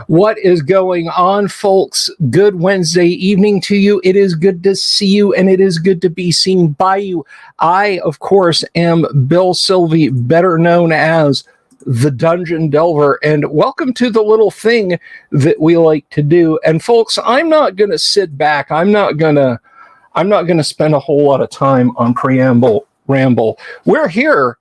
What is going on, folks? Good Wednesday evening to you. It is good to see you, and it is good to be seen by you. I, of course, am Bill Sylvie, better known as the Dungeon Delver, and welcome to the little thing that we like to do. And folks, I'm not going to sit back. I'm not going to spend a whole lot of time on ramble. We're here.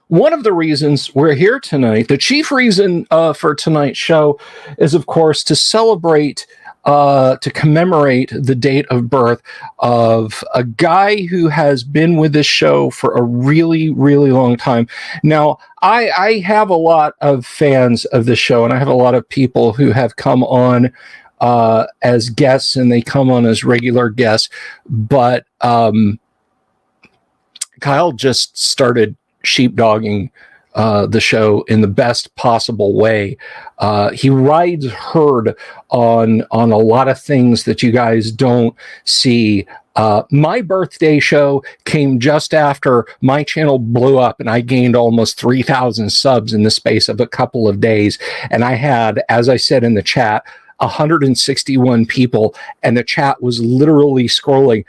One of the reasons we're here tonight, the chief reason for tonight's show is, of course, to celebrate, to commemorate the date of birth of a guy who has been with this show for a really, really long time. Now, I have a lot of fans of the show, and I have a lot of people who have come on as guests, and they come on as regular guests. But Kyle just started sheepdogging the show in the best possible way. He rides herd on a lot of things that you guys don't see. My birthday show came just after my channel blew up, and I gained almost 3,000 subs in the space of a couple of days. And I had, as I said in the chat, 161 people, and the chat was literally scrolling.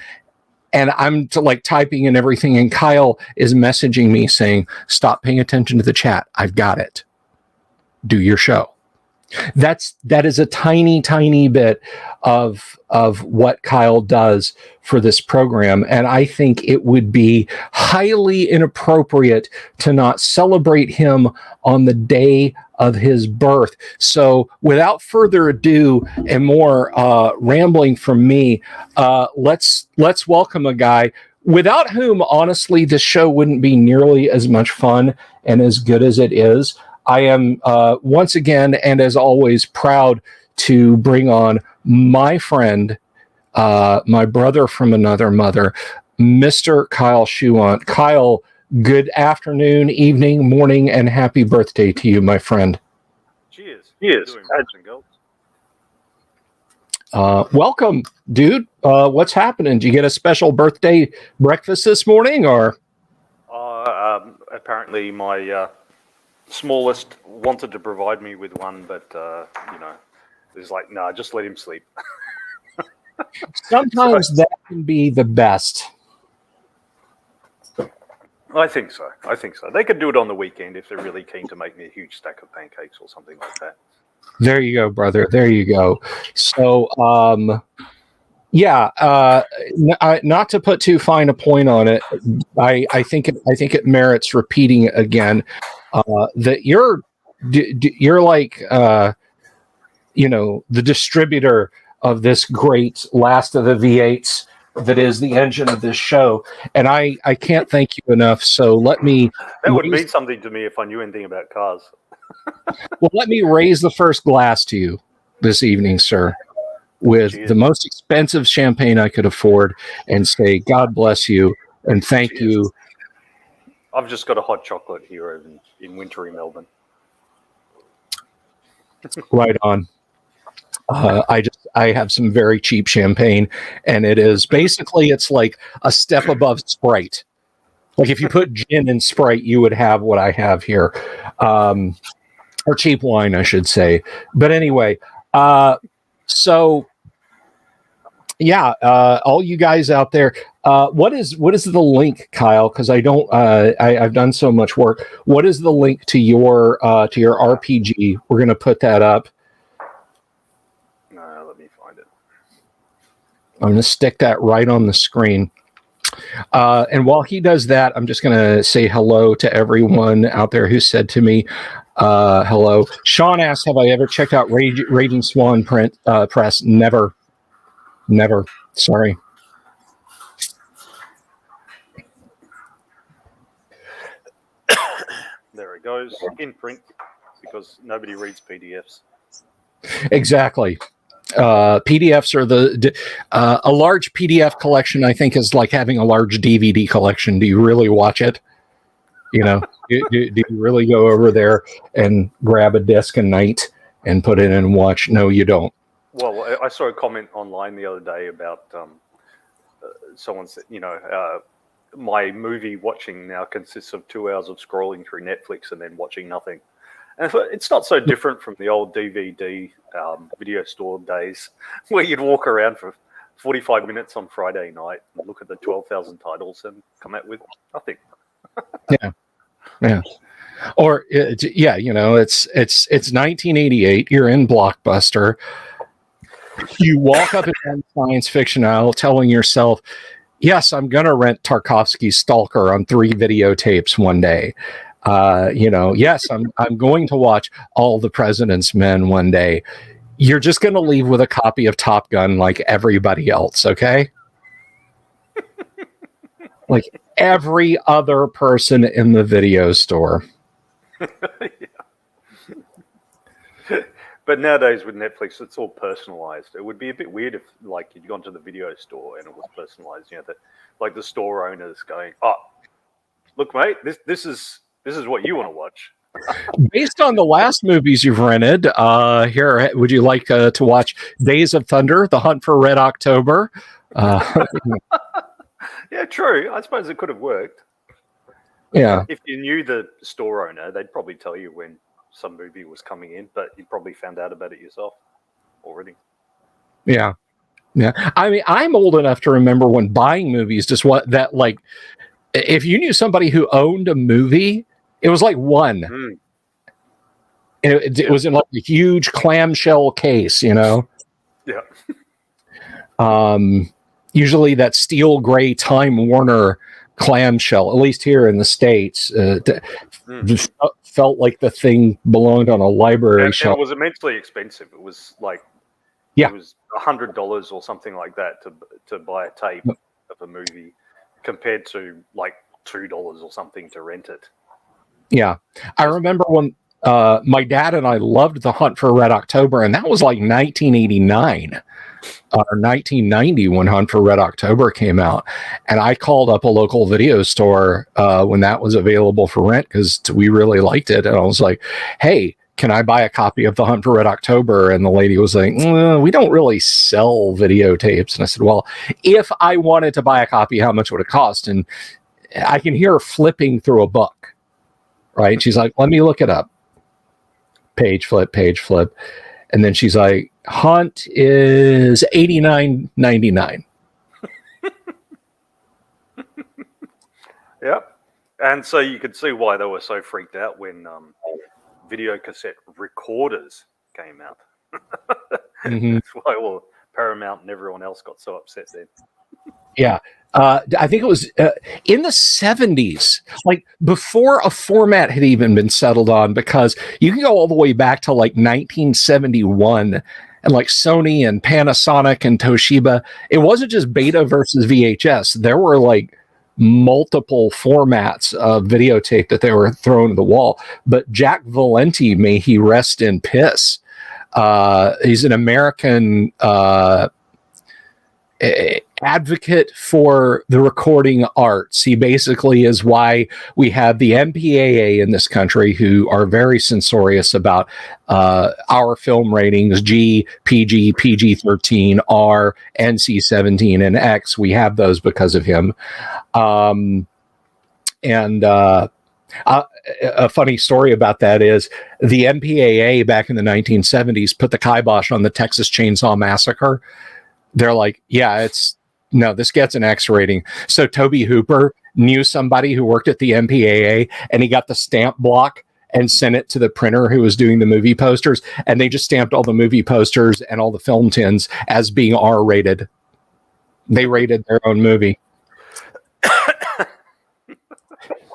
And I'm typing in everything, and Kyle is messaging me saying, "Stop paying attention to the chat. I've got it. Do your show." That is a tiny bit of what Kyle does for this program, and I think it would be highly inappropriate to not celebrate him on the day of his birth. So, without further ado and more rambling from me, let's welcome a guy without whom, honestly, this show wouldn't be nearly as much fun and as good as it is. I am once again, and as always, proud to bring on my friend, my brother from another mother, Mr. Kyle Schuant. Kyle, good afternoon, evening, morning, and happy birthday to you, my friend. Cheers. Welcome, dude. What's happening? Did you get a special birthday breakfast this morning, or? Apparently, my smallest wanted to provide me with one, but it's like, no, just let him sleep. Sometimes that can be the best. I think so. They could do it on the weekend if they're really keen to make me a huge stack of pancakes or something like that. There you go, brother. There you go. So, not to put too fine a point on it, I think it merits repeating again that you're like the distributor of this great last of the V8s that is the engine of this show, and I can't thank you enough. So let me. That would mean something to me if I knew anything about cars. Well, let me raise the first glass to you this evening, sir, with Cheers. the most expensive champagne I could afford, and say, God bless you and thank Cheers. you. I've just got a hot chocolate here in wintry Melbourne. Right on. I have some very cheap champagne, and it is basically, it's like a step above Sprite. Like if you put gin in Sprite, you would have what I have here, or cheap wine, I should say. But anyway, all you guys out there, what is the link, Kyle? Because I've done so much work. What is the link to your RPG? We're gonna put that up. Let me find it. I'm gonna stick that right on the screen. And while he does that, I'm just gonna say hello to everyone out there who said to me, hello. Sean asked, have I ever checked out Raging Swan Press? Never. Sorry. There it goes, in print, because nobody reads PDFs. Exactly. PDFs are a large PDF collection, I think, is like having a large DVD collection. Do you really watch it? Do you really go over there and grab a disc a night and put it in and watch? No, you don't. Well, I saw a comment online the other day about someone said, my movie watching now consists of 2 hours of scrolling through Netflix and then watching nothing. And it's not so different from the old DVD video store days where you'd walk around for 45 minutes on Friday night and look at the 12,000 titles and come out with nothing. Yeah. Or it's 1988. You're in Blockbuster. You walk up and down science fiction aisle telling yourself, yes, I'm going to rent Tarkovsky's Stalker on 3 videotapes one day. Yes, I'm going to watch All the President's Men one day. You're just going to leave with a copy of Top Gun like everybody else, okay? Like every other person in the video store. But nowadays with Netflix, it's all personalized. It would be a bit weird if, like, you'd gone to the video store and it was personalized. That, like, the store owners going, "Oh, look, mate, this is what you want to watch." Based on the last movies you've rented, here, would you like to watch Days of Thunder, The Hunt for Red October? Yeah, true. I suppose it could have worked. Yeah. If you knew the store owner, they'd probably tell you when some movie was coming in, but you probably found out about it yourself already. Yeah. I mean, I'm old enough to remember when buying movies, just what that, like, if you knew somebody who owned a movie, it was like one. And it was in like a huge clamshell case, Yeah. Usually that steel gray Time Warner clamshell, at least here in the States, felt like the thing belonged on a library shelf. It was immensely expensive. It was like, it was $100 or something like that to buy a tape of a movie, compared to like $2 or something to rent it. Yeah. I remember when my dad and I loved The Hunt for Red October, and that was like 1989 or 1990 when Hunt for Red October came out. And I called up a local video store when that was available for rent because we really liked it. And I was like, "Hey, can I buy a copy of The Hunt for Red October?" And the lady was like, "We don't really sell videotapes." And I said, "Well, if I wanted to buy a copy, how much would it cost?" And I can hear her flipping through a book, right? She's like, "Let me look it up." Page flip. And then she's like, "Hunt is $89.99. Yep. And so you could see why they were so freaked out when video cassette recorders came out. That's why Paramount and everyone else got so upset then. Yeah. I think it was in the 70s, like before a format had even been settled on, because you can go all the way back to like 1971 and like Sony and Panasonic and Toshiba. It wasn't just beta versus VHS. There were like multiple formats of videotape that they were throwing to the wall. But Jack Valenti, may he rest in piss. He's an American advocate for the recording arts. He basically is why we have the MPAA in this country, who are very censorious about our film ratings: G, PG, PG-13, R, NC-17, and X. We have those because of him. A funny story about that is the MPAA back in the 1970s put the kibosh on the Texas Chainsaw Massacre. They're like, this gets an X rating. So Toby Hooper knew somebody who worked at the MPAA, and he got the stamp block and sent it to the printer who was doing the movie posters. And they just stamped all the movie posters and all the film tins as being R rated. They rated their own movie.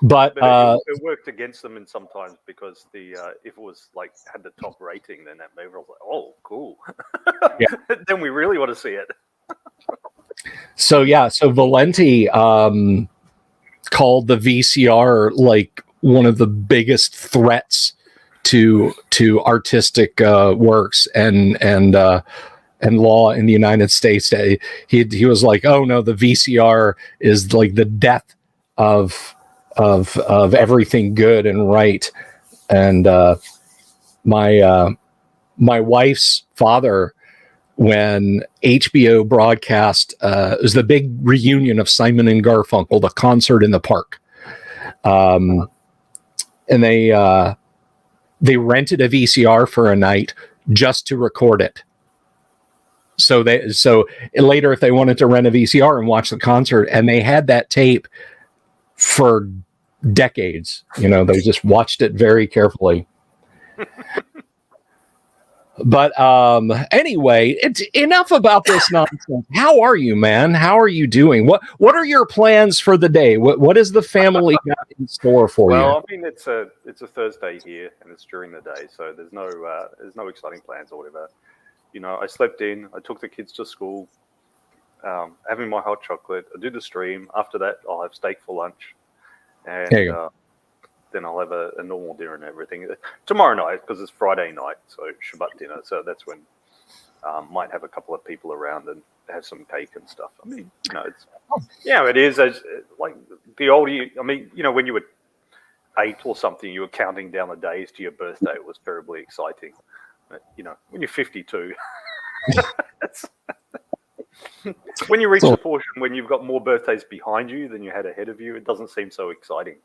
But it worked against them in sometimes, because if it was like had the top rating, then that movie was like, "Oh, cool." Then we really want to see it. So Valenti called the VCR like one of the biggest threats to artistic works and law in the United States. He was like, "Oh no, the VCR is like the death of everything good and right." And my wife's father, when HBO broadcast, it was the big reunion of Simon and Garfunkel, the concert in the park, and they they rented a VCR for a night just to record it. So later, if they wanted to rent a VCR and watch the concert, and they had that tape for decades, they just watched it very carefully. But anyway, it's enough about this nonsense. How are you, man? How are you doing? What are your plans for the day? What is the family got in store for you? Well, I mean, it's a Thursday here, and it's during the day, so there's no exciting plans or whatever. I slept in. I took the kids to school, having my hot chocolate. I do the stream. After that, I'll have steak for lunch, and then I'll have a normal dinner and everything. Tomorrow night, because it's Friday night, so Shabbat dinner. So that's when might have a couple of people around and have some cake and stuff. I mean, it is like the older you. I mean, when you were 8 or something, you were counting down the days to your birthday. It was terribly exciting. But, when you're 52, when you reach the portion when you've got more birthdays behind you than you had ahead of you, it doesn't seem so exciting.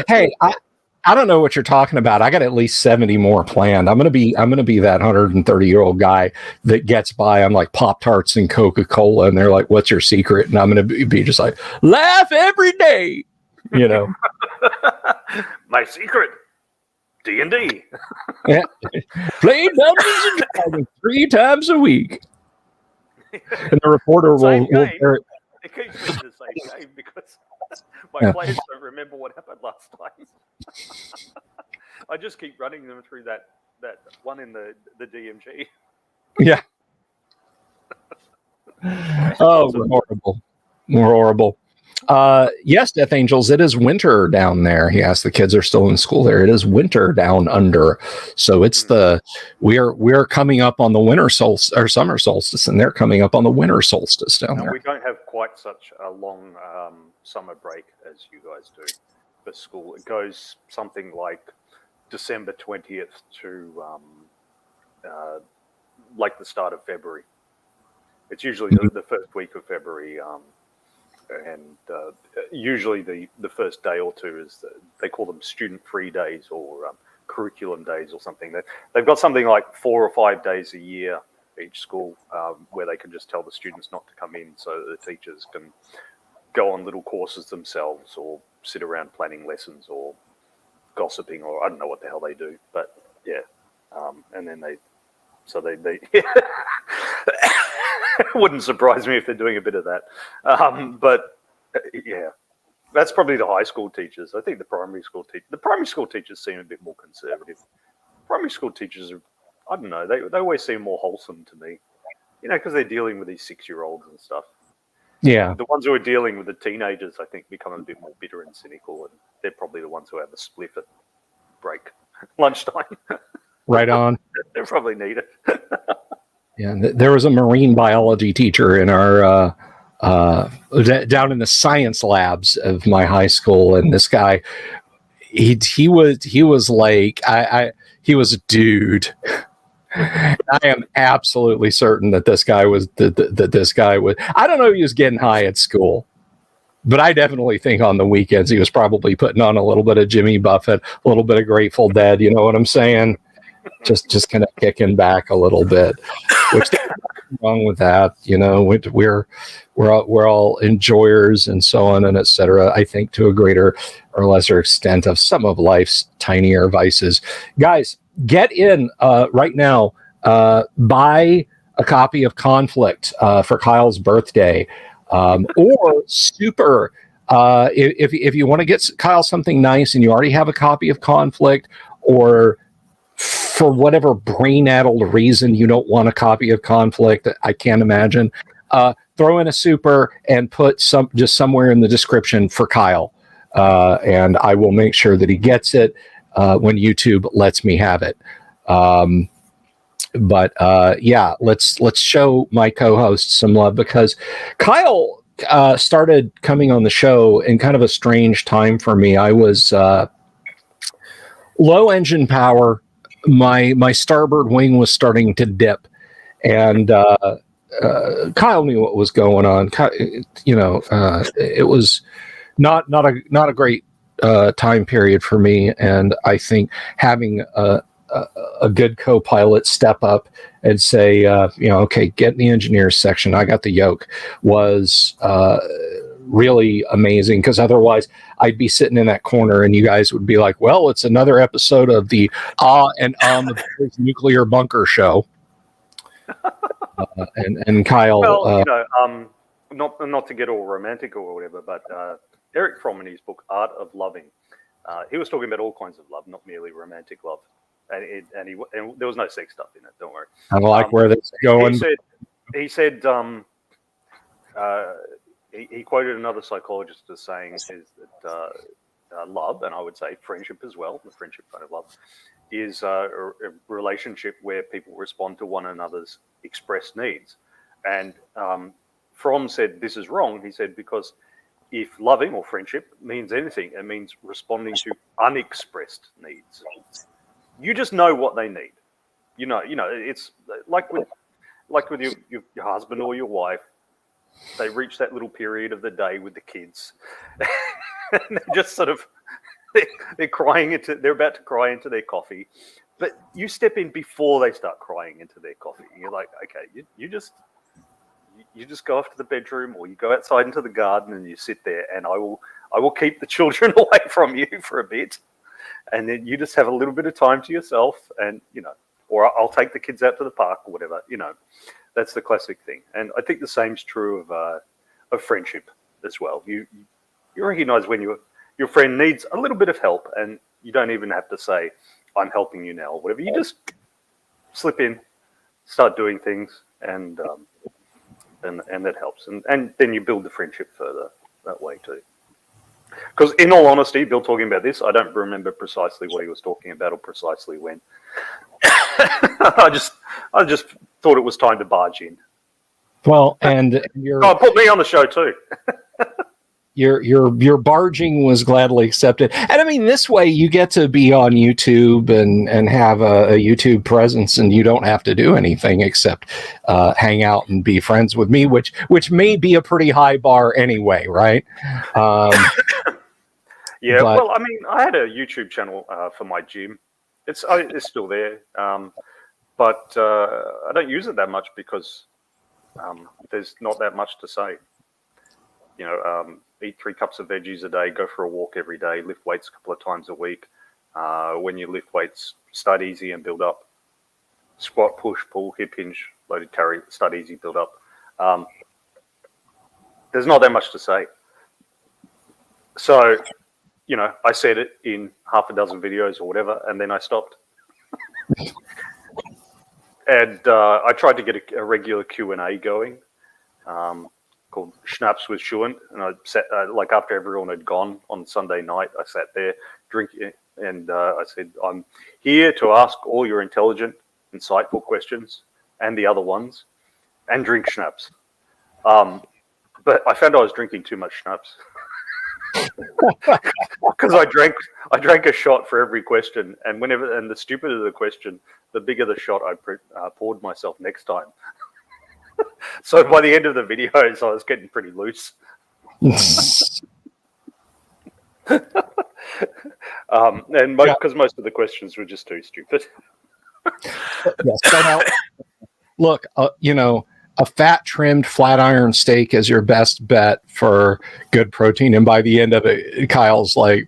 Hey, I don't know what you're talking about. I got at least 70 more planned. I'm gonna be that 130-year-old guy that gets by on like Pop-Tarts and Coca-Cola, and they're like, "What's your secret?" And I'm gonna be just like, laugh every day, My secret, D&D. Yeah. Play Dungeons and Dragons 3 times a week. And the reporter will. It keeps being the same game because my players don't remember what happened last time. I just keep running them through that one in the DMG. Yeah. Oh, we're horrible. Yes, Death Angels, it is winter down there. Yes, the kids are still in school there. It is winter down under. So it's we're coming up on the winter solstice or summer solstice, and they're coming up on the winter solstice down there. We don't have quite such a long summer break as you guys do for school. It goes something like December 20th to like the start of February. It's usually the first week of February. And usually the first day or two is they call them student-free days or curriculum days or something. They've got something like 4 or 5 days a year each school where they can just tell the students not to come in, so that the teachers can go on little courses themselves or sit around planning lessons or gossiping, or I don't know what the hell they do, but yeah. And then they it wouldn't surprise me if they're doing a bit of that. But yeah, that's probably the high school teachers. I think the primary school teachers seem a bit more conservative. Primary school teachers are, I don't know, they always seem more wholesome to me, because they're dealing with these 6-year-olds and stuff. Yeah. The ones who are dealing with the teenagers, I think, become a bit more bitter and cynical, and they're probably the ones who have a spliff at break, lunchtime. Right on. They probably need it. Yeah, there was a marine biology teacher in our down in the science labs of my high school, and this guy, he was like he was a dude. I am absolutely certain that this guy was I don't know if he was getting high at school, but I definitely think on the weekends he was probably putting on a little bit of Jimmy Buffett, a little bit of Grateful Dead. You know what I'm saying? Just kind of kicking back a little bit, which there's nothing wrong with that. We're all enjoyers and so on and etc. I think to a greater or lesser extent of some of life's tinier vices. Guys, get in right now. Buy a copy of Conflict for Kyle's birthday, or Super. If you want to get Kyle something nice and you already have a copy of Conflict, or for whatever brain-addled reason you don't want a copy of Conflict, I can't imagine, throw in a Super and put just somewhere in the description for Kyle, and I will make sure that he gets it when YouTube lets me have it. But let's show my co-host some love, because Kyle started coming on the show in kind of a strange time for me. I was low engine power. My starboard wing was starting to dip, and Kyle knew what was going on. It was not a great time period for me, and I think having a good co-pilot step up and say, okay, get in the engineers section. I got the yoke was really amazing, because otherwise I'd be sitting in that corner and you guys would be like, well, it's another episode of the nuclear bunker show. And Kyle, well, not to get all romantic or whatever, but Eric Fromm in his book Art of Loving, he was talking about all kinds of love, not merely romantic love, and there was no sex stuff in it. Don't worry. I like where this is going. He said he quoted another psychologist as saying is that love, and I would say friendship as well, the friendship kind of love, is a relationship where people respond to one another's expressed needs. And Fromm said this is wrong. He said, because if loving or friendship means anything, it means responding to unexpressed needs. You just know what they need. You know, it's like with your husband or your wife. They reach that little period of the day with the kids, and they're just sort of they're about to cry into their coffee, but you step in before they start crying into their coffee. And you're like, okay, you just go off to the bedroom, or you go outside into the garden and you sit there, and I will keep the children away from you for a bit, and then you just have a little bit of time to yourself, and or I'll take the kids out to the park or whatever. That's the classic thing. And I think the same's true of friendship as well. You recognize when your friend needs a little bit of help, and you don't even have to say, I'm helping you now, or whatever. You just slip in, start doing things, and that helps. And then you build the friendship further that way too. Because in all honesty, Bill talking about this, I don't remember precisely what he was talking about or precisely when. I just thought it was time to barge in. Well, and put me on the show too. Your barging was gladly accepted. And I mean, this way you get to be on YouTube and have a YouTube presence, and you don't have to do anything except hang out and be friends with me, which may be a pretty high bar anyway, right? Yeah, well, I mean, I had a YouTube channel for my gym. It's still there, but I don't use it that much because there's not that much to say. Eat 3 cups of veggies a day, go for a walk every day, lift weights a couple of times a week. When you lift weights, start easy and build up. Squat, push, pull, hip hinge, loaded carry, start easy, build up. There's not that much to say. So, I said it in half a dozen videos or whatever, and then I stopped. And I tried to get a regular Q&A going. Called Schnapps with Schuant, and I sat after everyone had gone on Sunday night, I sat there drinking, and I said, I'm here to ask all your intelligent, insightful questions and the other ones, and drink schnapps. But I found I was drinking too much schnapps because I drank a shot for every question, and the stupider the question, the bigger the shot I poured myself next time. So by the end of the videos, I was getting pretty loose. And because most of the questions were just too stupid. Yes, so now, look, a fat trimmed flat iron steak is your best bet for good protein. And by the end of it, Kyle's like,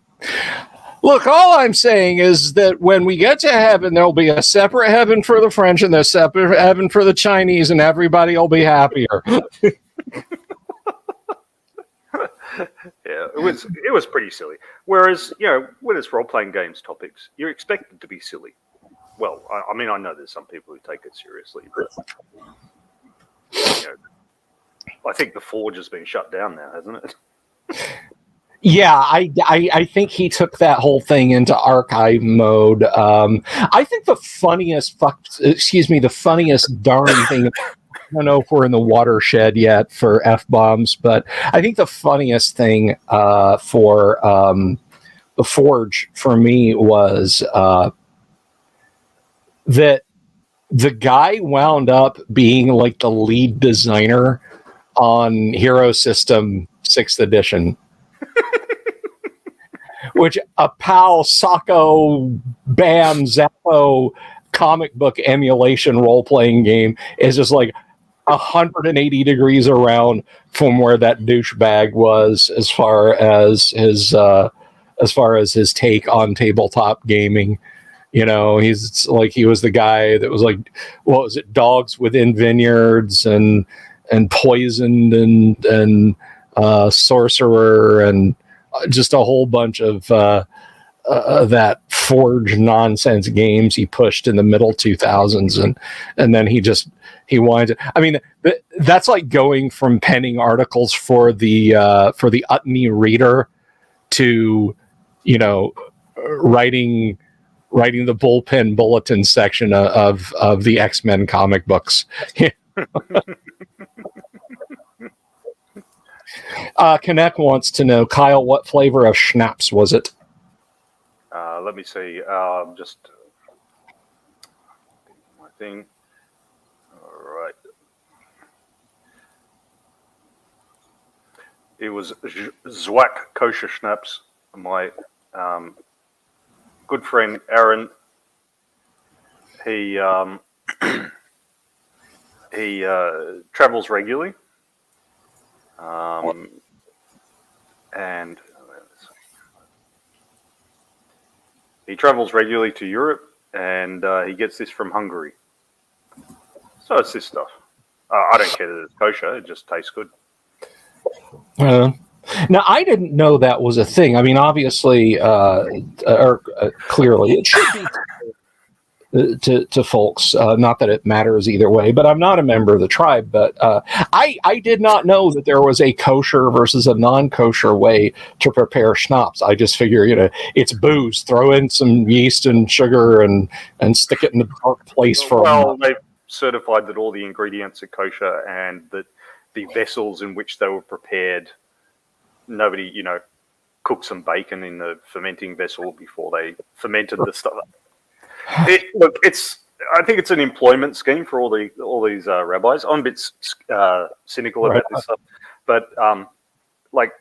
look, all I'm saying is that when we get to heaven, there'll be a separate heaven for the French and a separate heaven for the Chinese, and everybody will be happier. Yeah, it was pretty silly. Whereas, when it's role-playing games topics, you're expected to be silly. Well, I mean, I know there's some people who take it seriously, but I think the Forge has been shut down now, hasn't it? Yeah, I think he took that whole thing into archive mode. I think the funniest darn thing, I don't know if we're in the watershed yet for F-bombs, but I think the funniest thing for the Forge for me was that the guy wound up being like the lead designer on Hero System 6th edition. which a PAL, Sacco, Bam, Zappo comic book emulation role playing game is just like 180 degrees around from where that douchebag was as far as his take on tabletop gaming. You know, he's like, he was the guy that was like, what was it, Dogs Within Vineyards and Poisoned and Sorcerer and just a whole bunch of that forged nonsense games he pushed in the middle 2000s, and then he wanted to, I mean, that's like going from penning articles for the Utney Reader to, you know, writing the bullpen bulletin section of the X-Men comic books. Connect wants to know, Kyle, what flavor of schnapps was it? Let me see. Just my thing. All right. It was Zwak kosher schnapps. My good friend Aaron. He he travels regularly, and he travels regularly to Europe, and he gets this from Hungary. So it's this stuff. I don't care that it's kosher; it just tastes good. Now, I didn't know that was a thing. I mean, obviously, clearly, it should be to folks. Not that it matters either way, but I'm not a member of the tribe. But I did not know that there was a kosher versus a non-kosher way to prepare schnapps. I just figure, you know, it's booze. Throw in some yeast and sugar and stick it in the dark place for a month. They've certified that all the ingredients are kosher and that the vessels in which they were prepared, nobody, you know, cooked some bacon in the fermenting vessel before they fermented the stuff. Look, I think it's an employment scheme for all these rabbis. I'm a bit cynical about this stuff, but like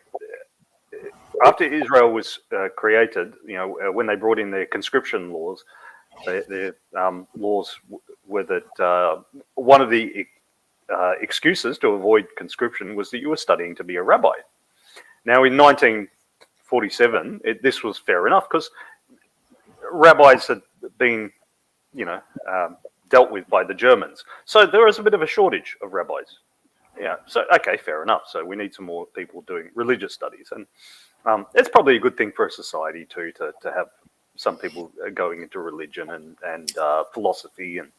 after Israel was created, you know, when they brought in their conscription laws, their laws were that one of the excuses to avoid conscription was that you were studying to be a rabbi. Now, in 1947, this was fair enough because rabbis had been, you know, dealt with by the Germans. So there was a bit of a shortage of rabbis. Yeah, so, okay, fair enough. So we need some more people doing religious studies. And it's probably a good thing for a society, too, to have some people going into religion and philosophy and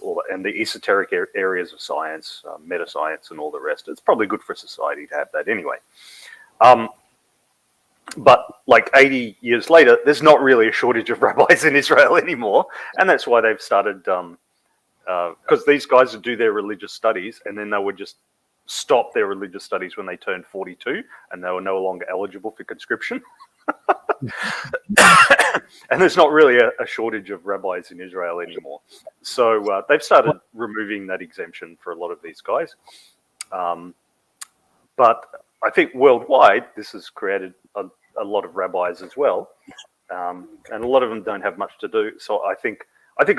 all that, and the esoteric areas of science, meta-science and all the rest. It's probably good for society to have that anyway. But like 80 years later, there's not really a shortage of rabbis in Israel anymore. And that's why they've started, because these guys would do their religious studies and then they would just stop their religious studies when they turned 42 and they were no longer eligible for conscription. And there's not really a shortage of rabbis in Israel anymore. So they've started removing that exemption for a lot of these guys. But I think worldwide, this has created a lot of rabbis as well. And a lot of them don't have much to do. So I think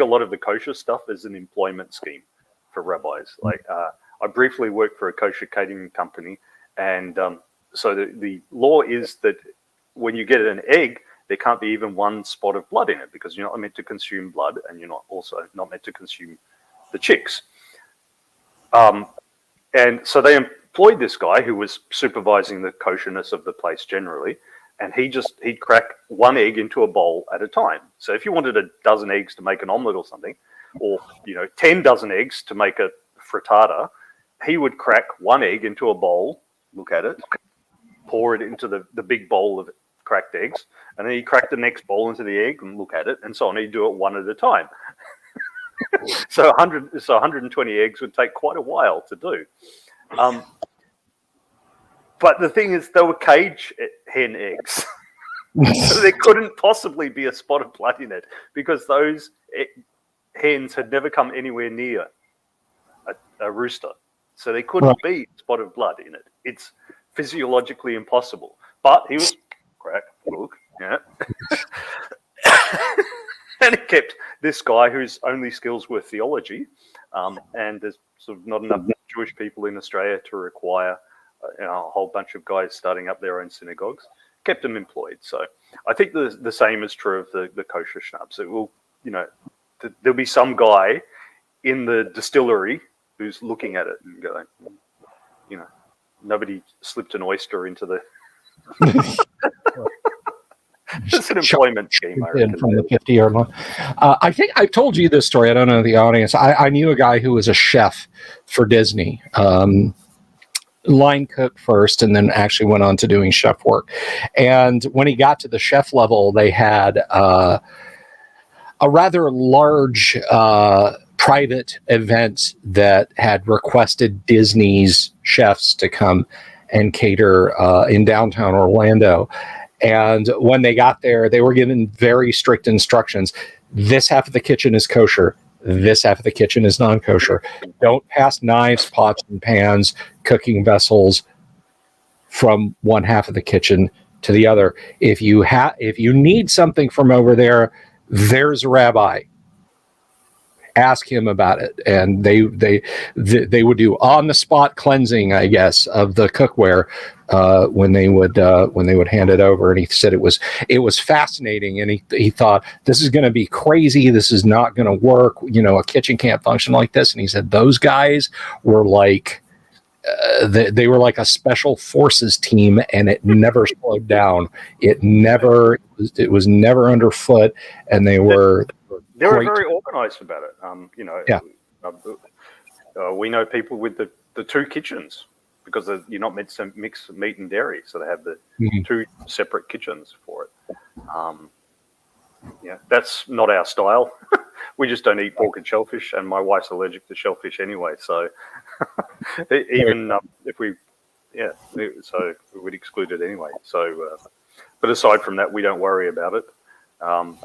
a lot of the kosher stuff is an employment scheme for rabbis. Like I briefly worked for a kosher catering company. And so the law is that when you get an egg, there can't be even one spot of blood in it because you're not meant to consume blood and you're not meant to consume the chicks. And so they employed this guy who was supervising the kosherness of the place generally, and he'd crack one egg into a bowl at a time. So if you wanted a dozen eggs to make an omelet or something, or 10 dozen eggs to make a frittata, he would crack one egg into a bowl, look at it, pour it into the big bowl of cracked eggs, and then he'd crack the next bowl into the egg and look at it, and so on. He'd do it one at a time. So 120 eggs would take quite a while to do. But the thing is, they were cage hen eggs. So there couldn't possibly be a spot of blood in it because those hens had never come anywhere near a rooster. So there couldn't be a spot of blood in it. It's physiologically impossible. But he was crack, look, Yeah. And it kept this guy whose only skills were theology, and there's sort of not enough Jewish people in Australia to require a whole bunch of guys starting up their own synagogues, kept him employed. So I think the same is true of the kosher schnapps. It will, there'll be some guy in the distillery who's looking at it and going, nobody slipped an oyster into the... It's an employment scheme, I reckon. From the 50-yard line. I think I've told you this story. I don't know the audience. I knew a guy who was a chef for Disney. Line cook first, and then actually went on to doing chef work. And when he got to the chef level, they had a rather large private event that had requested Disney's chefs to come and cater in downtown Orlando. And when they got there, they were given very strict instructions. This half of the kitchen is kosher. This half of the kitchen is non-kosher. Don't pass knives, pots, and pans, cooking vessels from one half of the kitchen to the other. If you need something from over there, there's a rabbi. Ask him about it, and they would do on the spot cleansing, I guess, of the cookware when they would hand it over. And he said it was fascinating, and he thought, this is going to be crazy. This is not going to work. A kitchen can't function like this. And he said those guys were like they were like a special forces team, and it never slowed down. It was never underfoot, and they were. They were very organized about it. We know people with the two kitchens because you're not meant to mix meat and dairy, so they have the two separate kitchens for it. That's not our style. We just don't eat pork and shellfish, and my wife's allergic to shellfish anyway. So even if we would exclude it anyway. So, but aside from that, we don't worry about it. I've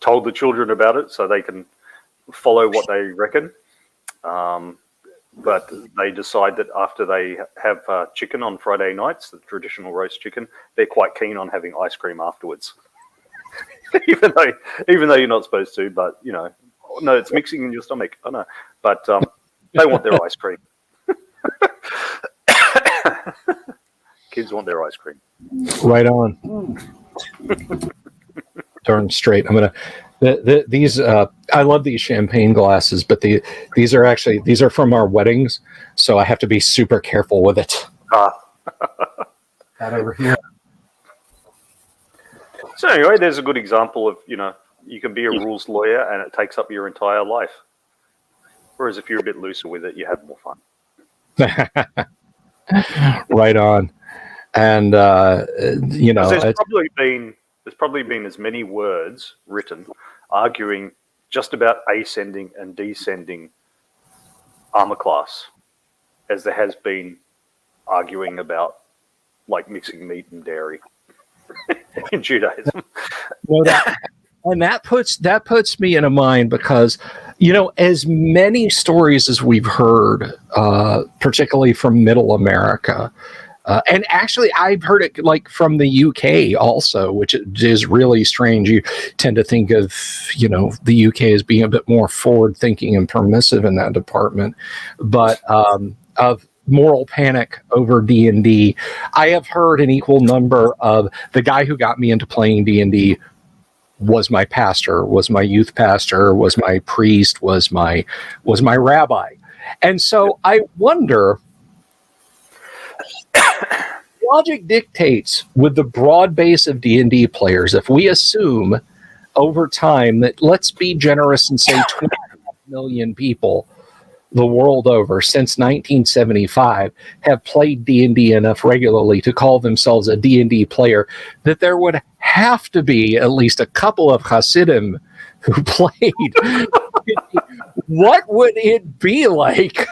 told the children about it so they can follow what they reckon. But they decide that after they have chicken on Friday nights, the traditional roast chicken, they're quite keen on having ice cream afterwards. even though you're not supposed to, but no, it's mixing in your stomach. I know, but they want their ice cream. Kids want their ice cream. Right on. Darn straight. I'm gonna. These I love these champagne glasses, but these are from our weddings, so I have to be super careful with it. That over here. So anyway, there's a good example of you can be a rules lawyer and it takes up your entire life. Whereas if you're a bit looser with it, you have more fun. Right on. And there's probably been as many words written arguing just about ascending and descending armor class as there has been arguing about like mixing meat and dairy in Judaism. Well, that puts me in a mind because as many stories as we've heard, particularly from Middle America. And actually, I've heard it like from the UK also, which is really strange. You tend to think of, the UK as being a bit more forward-thinking and permissive in that department. But of moral panic over D&D, I have heard an equal number of the guy who got me into playing D&D was my pastor, was my youth pastor, was my priest, was my rabbi. And so I wonder... Logic dictates with the broad base of D&D players, if we assume over time that, let's be generous and say 20 million people the world over since 1975 have played D&D enough regularly to call themselves a D&D player, that there would have to be at least a couple of Hasidim who played. What would it be like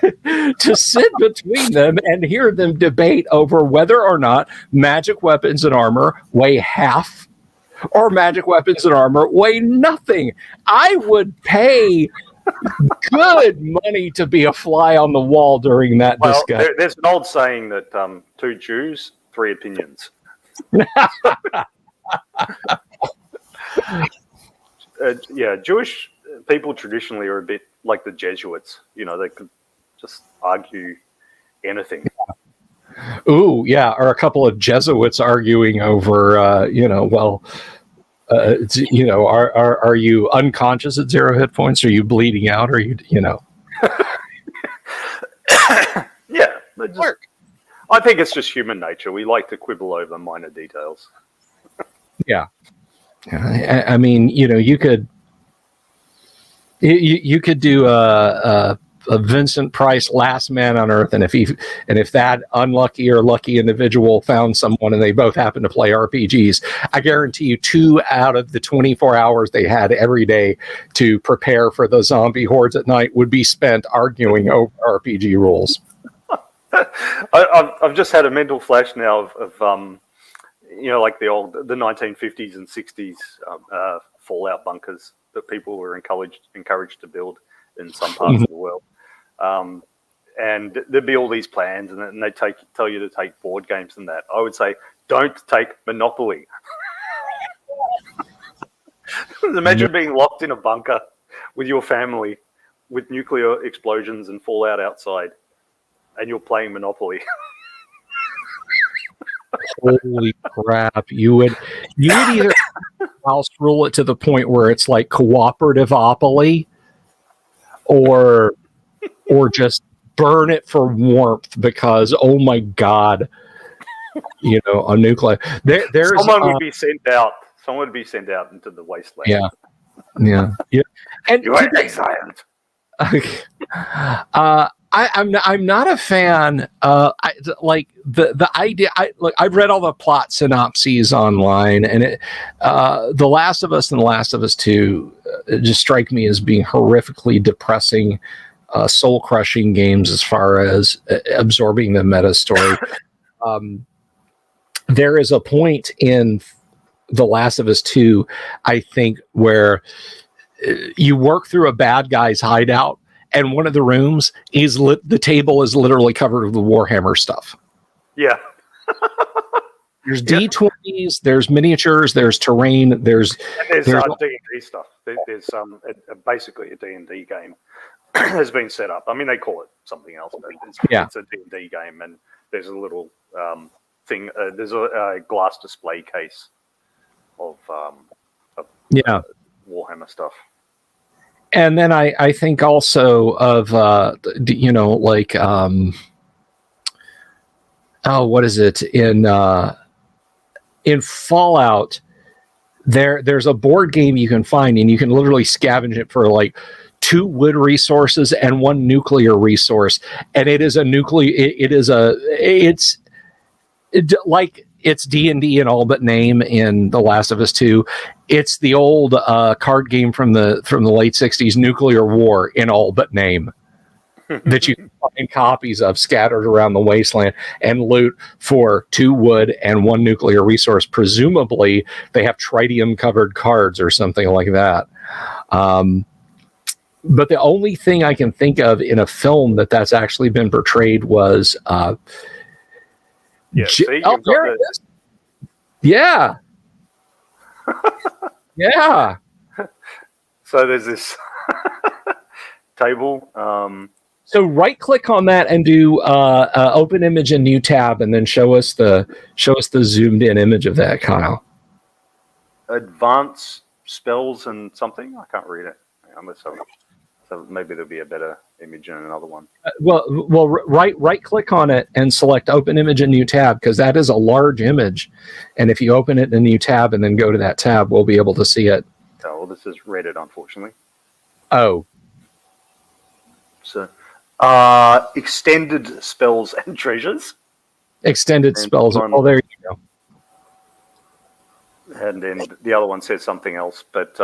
to sit between them and hear them debate over whether or not magic weapons and armor weigh half or magic weapons and armor weigh nothing? I would pay good money to be a fly on the wall during that discussion. There's an old saying that 2 Jews, three opinions. Yeah, Jewish people traditionally are a bit like the Jesuits. They could just argue anything. Ooh, yeah, or a couple of Jesuits arguing over, are you unconscious at 0 hit points? Are you bleeding out? Are you? Yeah, I think it's just human nature. We like to quibble over minor details. Yeah. I mean, you could do a Vincent Price Last Man on Earth, and if that unlucky or lucky individual found someone and they both happen to play RPGs, I guarantee you 2 out of the 24 hours they had every day to prepare for the zombie hordes at night would be spent arguing over RPG rules. I've just had a mental flash now of like the 1950s and 60s fallout bunkers that people were encouraged to build in some parts of the world. And there'd be all these plans, and they tell you to take board games and that. I would say, don't take Monopoly. Imagine being locked in a bunker with your family with nuclear explosions and fallout outside, and you're playing Monopoly. Holy crap! You would either house rule it to the point where it's like cooperative-opoly, or just burn it for warmth because, oh my god, a nuclear. There's someone would be sent out. Someone would be sent out into the wasteland. Yeah. And you are exiled. I'm not a fan. The idea. I've read all the plot synopses online, and The Last of Us and The Last of Us 2 just strike me as being horrifically depressing, soul-crushing games as far as absorbing the meta story. There is a point in The Last of Us 2, I think, where you work through a bad guy's hideout, and one of the rooms is the table is literally covered with Warhammer stuff. Yeah. There's D20s, there's miniatures, there's terrain, there's D&D stuff. There's basically a D&D game has been set up. I mean, they call it something else, but it's a D&D game, and there's a little thing. There's a glass display case of Warhammer stuff. And then I think also of what is it in Fallout? There's a board game you can find, and you can literally scavenge it for like 2 wood resources and 1 nuclear resource, and it is a nuclear. It's D&D in all but name in The Last of Us 2. It's the old card game from the late 60s, Nuclear War, in all but name, that you can find copies of scattered around the wasteland and loot for 2 wood and 1 nuclear resource. Presumably, they have tritium-covered cards or something like that. But the only thing I can think of in a film that's actually been portrayed was... Yeah, there it is. Yeah. Yeah. So there's this table. So right click on that and do open image in new tab, and then show us the zoomed in image of that, Kyle. Advanced spells and something. I can't read it. So maybe there'll be a better image in another one. Well, right click on it and select open image in new tab, because that is a large image, and if you open it in a new tab and then go to that tab, we'll be able to see it. Oh, well, this is Reddit, unfortunately. Oh. So, extended spells and treasures. Extended spells. Oh, there you go. And then the other one says something else, but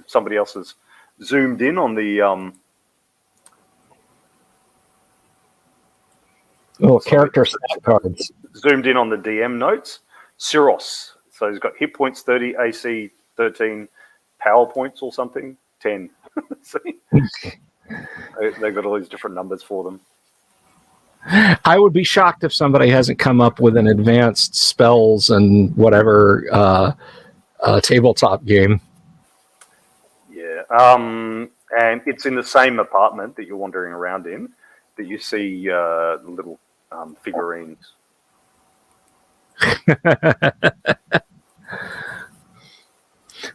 somebody else has zoomed in on the character stat cards. Zoomed in on the DM notes. Cyros. So he's got hit points 30, AC 13, power points or something 10. See? They've got all these different numbers for them. I would be shocked if somebody hasn't come up with an advanced spells and whatever tabletop game. Yeah. And it's in the same apartment that you're wandering around in that you see little figurines.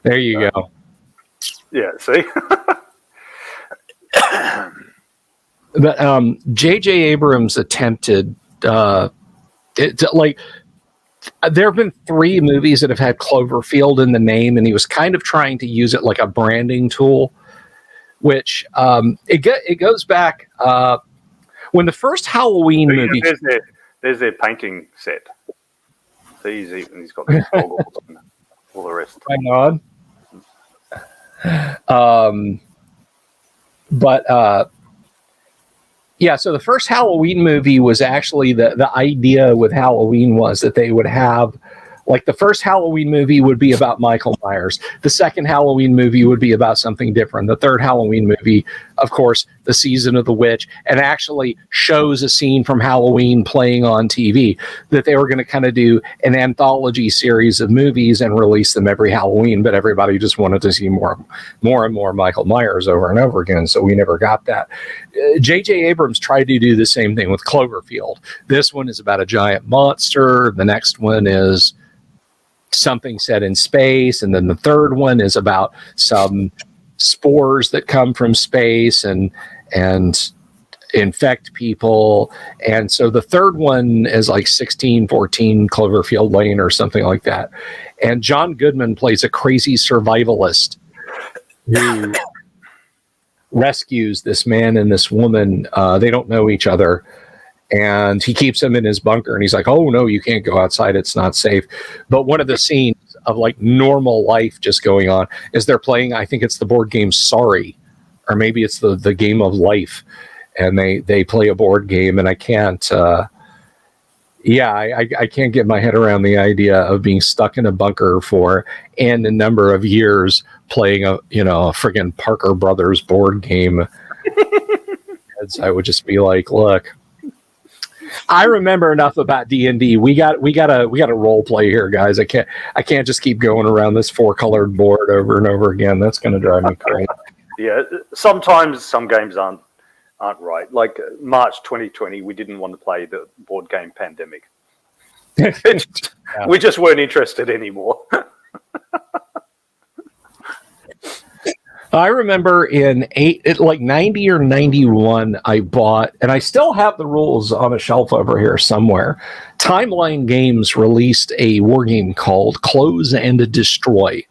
There you go. Yeah, see? But J.J. Abrams attempted, there have been 3 movies that have had Cloverfield in the name, and he was kind of trying to use it like a branding tool, which it goes back when the first Halloween movie. There's their painting set. See, he's got these goggles and all the rest. Hang on. Yeah, so the first Halloween movie was actually the idea with Halloween was that they would have, like, the first Halloween movie would be about Michael Myers. The second Halloween movie would be about something different. The third Halloween movie, of course, the Season of the Witch, and actually shows a scene from Halloween playing on TV, that they were going to kind of do an anthology series of movies and release them every Halloween, but everybody just wanted to see more and more Michael Myers over and over again, so we never got that. J.J. Abrams tried to do the same thing with Cloverfield. This one is about a giant monster. The next one is something set in space, and then the third one is about some spores that come from space and infect people. And so the third one is like 1614 Cloverfield Lane or something like that. And John Goodman plays a crazy survivalist who rescues this man and this woman. They don't know each other. And he keeps him in his bunker, and he's like, oh, no, you can't go outside. It's not safe. But one of the scenes of like normal life just going on is they're playing, I think it's the board game Sorry, or maybe it's the game of life. And they play a board game, and I can't, I can't get my head around the idea of being stuck in a bunker for a number of years playing a friggin' Parker Brothers board game. I would just be like, look, I remember enough about D&D. We got a role play here, guys. I can't just keep going around this 4-colored board over and over again. That's going to drive me crazy. Yeah, sometimes some games aren't right. Like March 2020, we didn't want to play the board game Pandemic. We just weren't interested anymore. I remember in 90 or 91, I bought, and I still have the rules on a shelf over here somewhere. Timeline Games released a war game called Close and Destroy.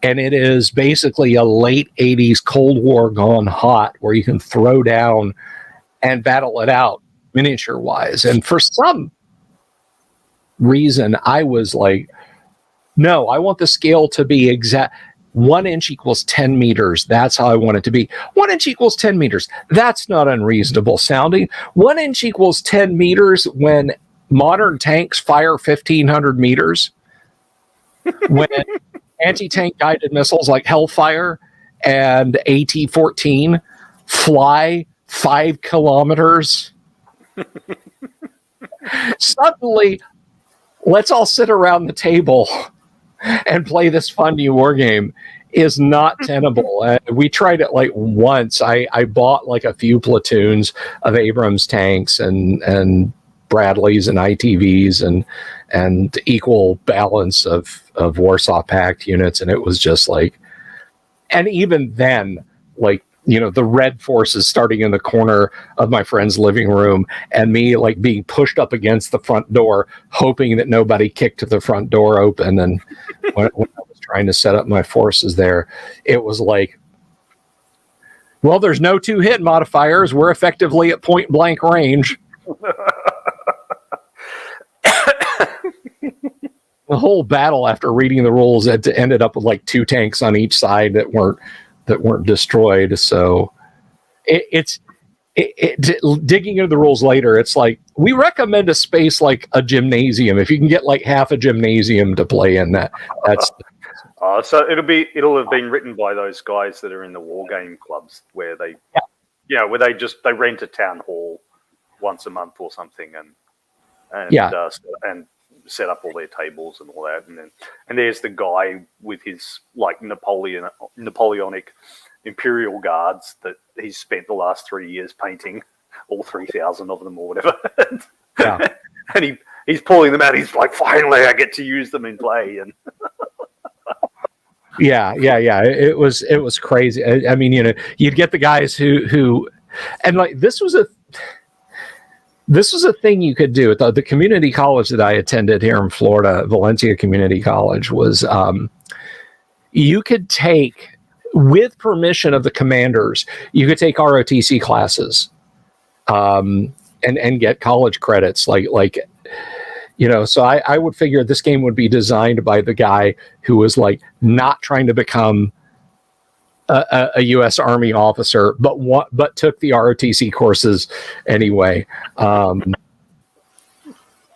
And it is basically a late 80s Cold War gone hot, where you can throw down and battle it out miniature wise. And for some reason, I was like, no, I want the scale to be exact. 1 inch equals 10 meters. That's how I want it to be. 1 inch equals 10 meters. That's not unreasonable sounding. 1 inch equals 10 meters when modern tanks fire 1,500 meters. When anti-tank guided missiles like Hellfire and AT-14 fly 5 kilometers. Suddenly, let's all sit around the table and play this fun new war game is not tenable. We tried it like once. I bought like a few platoons of Abrams tanks and Bradleys and ITVs and equal balance of Warsaw Pact units, and it was just like, and even then, like, the red forces starting in the corner of my friend's living room, and me like being pushed up against the front door, hoping that nobody kicked the front door open. And when I was trying to set up my forces there, it was like, well, there's no 2-hit modifiers. We're effectively at point blank range. The whole battle, after reading the rules, ended up with like 2 tanks on each side that weren't destroyed. So digging into the rules later, it's like, we recommend a space like a gymnasium. If you can get like half a gymnasium to play in, that's so it'll have been written by those guys that are in the war game clubs where they where they rent a town hall once a month or something, and set up all their tables and all that, and there's the guy with his like Napoleonic Imperial Guards that he's spent the last 3 years painting, all 3,000 of them or whatever. Yeah. And he's pulling them out. He's like, finally, I get to use them in play. And yeah. It was crazy. I mean, you'd get the guys who, and like this was a thing you could do at the community college that I attended here in Florida, Valencia Community College, was you could take, with permission of the commanders, you could take ROTC classes and get college credits. So I would figure this game would be designed by the guy who was like not trying to become a U.S. Army officer, but took the ROTC courses anyway.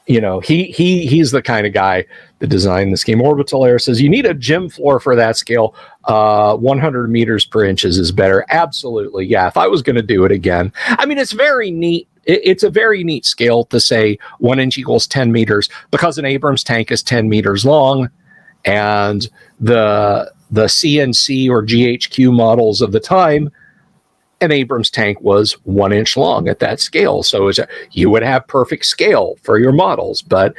He's the kind of guy that designed this game. Orbital Air says you need a gym floor for that scale. 100 meters per inches is better. Absolutely, yeah. If I was going to do it again, I mean, it's very neat. It's a very neat scale to say 1 inch equals 10 meters because an Abrams tank is 10 meters long, and the CNC or GHQ models of the time, an Abrams tank was 1 inch long at that scale. So you would have perfect scale for your models, but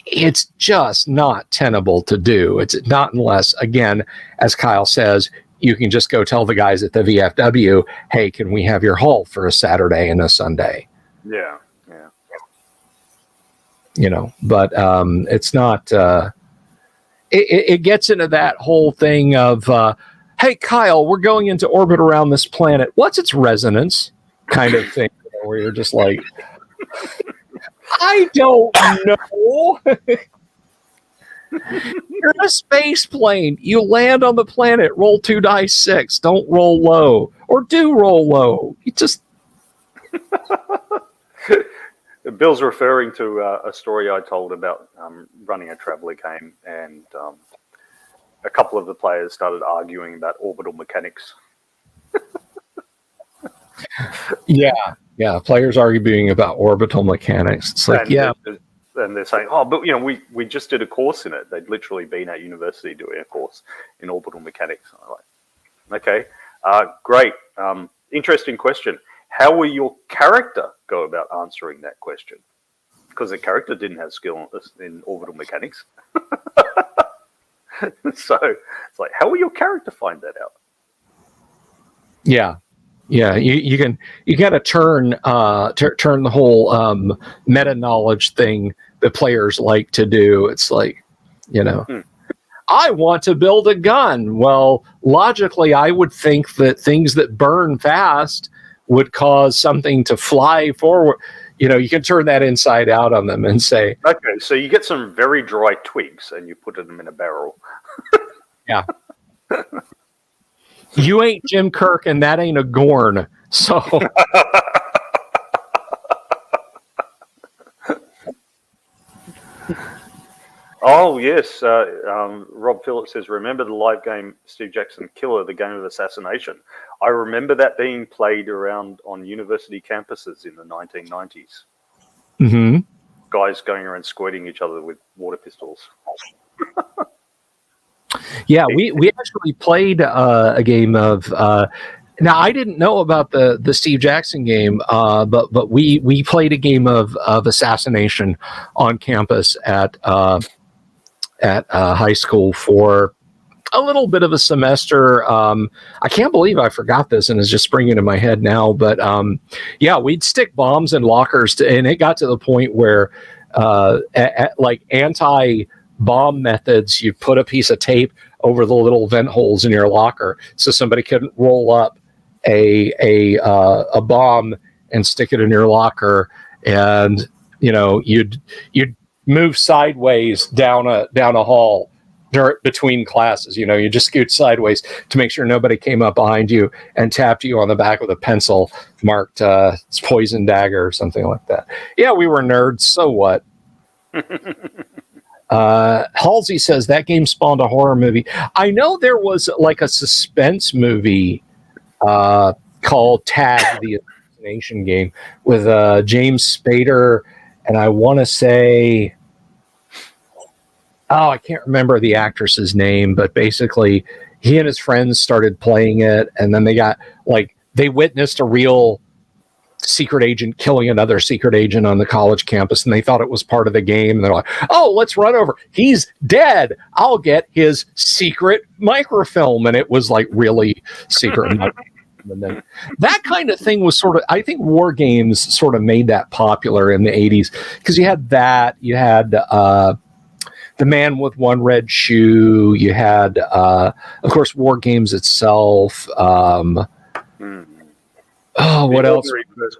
it's just not tenable to do. It's not unless, again, as Kyle says, you can just go tell the guys at the VFW, hey, can we have your hull for a Saturday and a Sunday? Yeah. But it's not... It gets into that whole thing of, hey, Kyle, we're going into orbit around this planet. What's its resonance? Kind of thing, where you're just like, I don't know. You're in a space plane. You land on the planet. Roll 2 dice 6. Don't roll low. Or do roll low. You just... Bill's referring to a story I told about running a Traveller game, and a couple of the players started arguing about orbital mechanics. Yeah, players arguing about orbital mechanics. It's like, and they're saying, oh, but we just did a course in it. They'd literally been at university doing a course in orbital mechanics. I'm like, okay, great, interesting question. How will your character go about answering that question? Because the character didn't have skill in orbital mechanics. So it's like, how will your character find that out? Yeah. You got to turn the whole meta knowledge thing that players like to do. It's like, I want to build a gun. Well, logically, I would think that things that burn fast would cause something to fly forward. You can turn that inside out on them and say, okay, so you get some very dry twigs and you put them in a barrel. Yeah. You ain't Jim Kirk and that ain't a Gorn. So oh yes, Rob Phillips says, remember the live game Steve Jackson Killer, the game of assassination? I remember that being played around on university campuses in the 1990s. Mm-hmm. Guys going around squirting each other with water pistols. Yeah, we actually played a game of. Now I didn't know about the Steve Jackson game, but we played a game of assassination on campus at high school for a little bit of a semester. I can't believe I forgot this and it's just springing into my head now. But we'd stick bombs in lockers, and it got to the point where like anti-bomb methods, you put a piece of tape over the little vent holes in your locker so somebody couldn't roll up a bomb and stick it in your locker, and you'd move sideways down a hall between classes. You just scoot sideways to make sure nobody came up behind you and tapped you on the back with a pencil marked it's poison dagger or something like that. Yeah, we were nerds. So what? Halsey says that game spawned a horror movie. I know there was like a suspense movie called Tag the assassination game with James Spader, and I want to say, I can't remember the actress's name, but basically he and his friends started playing it, and then they witnessed a real secret agent killing another secret agent on the college campus, and they thought it was part of the game, and they're like, oh, let's run over, he's dead, I'll get his secret microfilm, and it was like really secret. And then that kind of thing was sort of, I think war games sort of made that popular in the 80s, because you had The Man with One Red Shoe, you had of course war games itself. What else?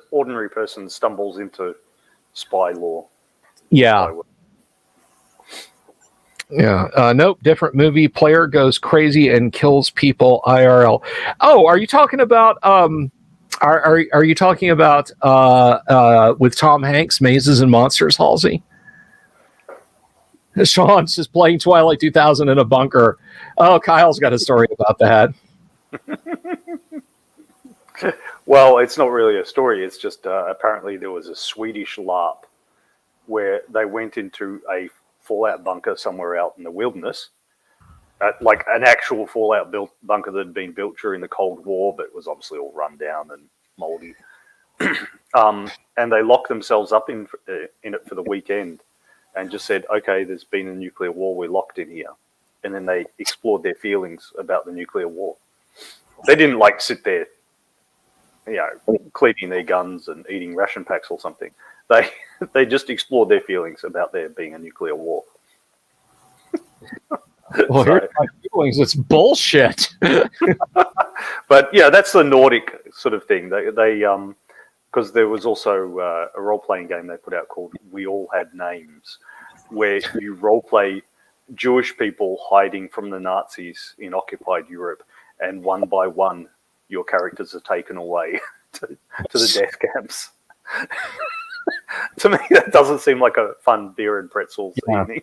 Ordinary person stumbles into spy lore. Yeah. Yeah. Nope. Different movie. Player goes crazy and kills people IRL. Oh, are you talking about are you talking about with Tom Hanks, Mazes and Monsters, Halsey? Sean says playing Twilight 2000 in a bunker. Oh, Kyle's got a story about that. Well, it's not really a story. It's just apparently there was a Swedish LARP where they went into a Fallout bunker somewhere out in the wilderness, like an actual Fallout bunker that had been built during the Cold War, but was obviously all run down and moldy. And they locked themselves up in it for the weekend and just said, okay, there's been a nuclear war, we're locked in here. And then they explored their feelings about the nuclear war. They didn't like sit there, cleaning their guns and eating ration packs or something. They just explored their feelings about there being a nuclear war. Well, here's my feelings. It's bullshit. But yeah, that's the Nordic sort of thing. They because there was also a role-playing game they put out called We All Had Names, where you role-play Jewish people hiding from the Nazis in occupied Europe, and one by one, your characters are taken away to the death camps. To me, that doesn't seem like a fun beer and pretzels evening.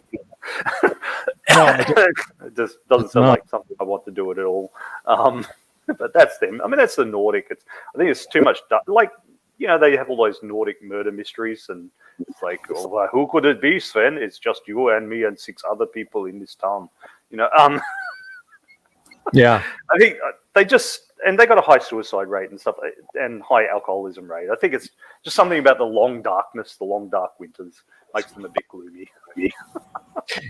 It just doesn't sound like something I want to do it at all. But that's them. I mean, that's the Nordic. I think it's too much. They have all those Nordic murder mysteries, and it's like, who could it be, Sven? It's just you and me and 6 other people in this town. Yeah. I think they got a high suicide rate and stuff, and high alcoholism rate. I think it's just something about the long darkness, the long dark winters makes them a bit gloomy.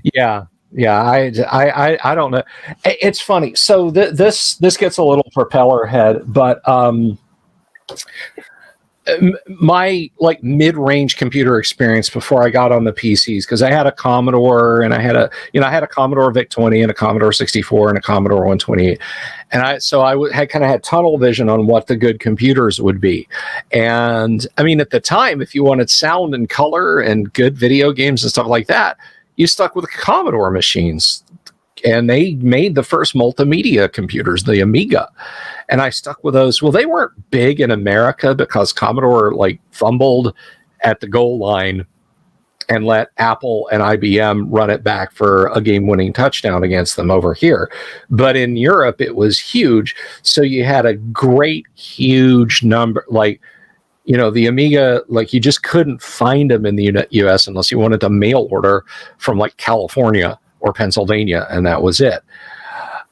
Yeah. I don't know. It's funny. So this gets a little propeller head, but my mid-range computer experience before I got on the PCs, because I had a Commodore and I had a Commodore VIC-20 and a Commodore 64 and a Commodore 128, and I had tunnel vision on what the good computers would be. And I mean, at the time, if you wanted sound and color and good video games and stuff like that, you stuck with Commodore machines. And they made the first multimedia computers, the Amiga. And I stuck with those. Well, they weren't big in America because Commodore fumbled at the goal line and let Apple and IBM run it back for a game-winning touchdown against them over here. But in Europe, it was huge. So you had a great, huge number. The Amiga, you just couldn't find them in the US unless you wanted to mail order from California or Pennsylvania, and that was it.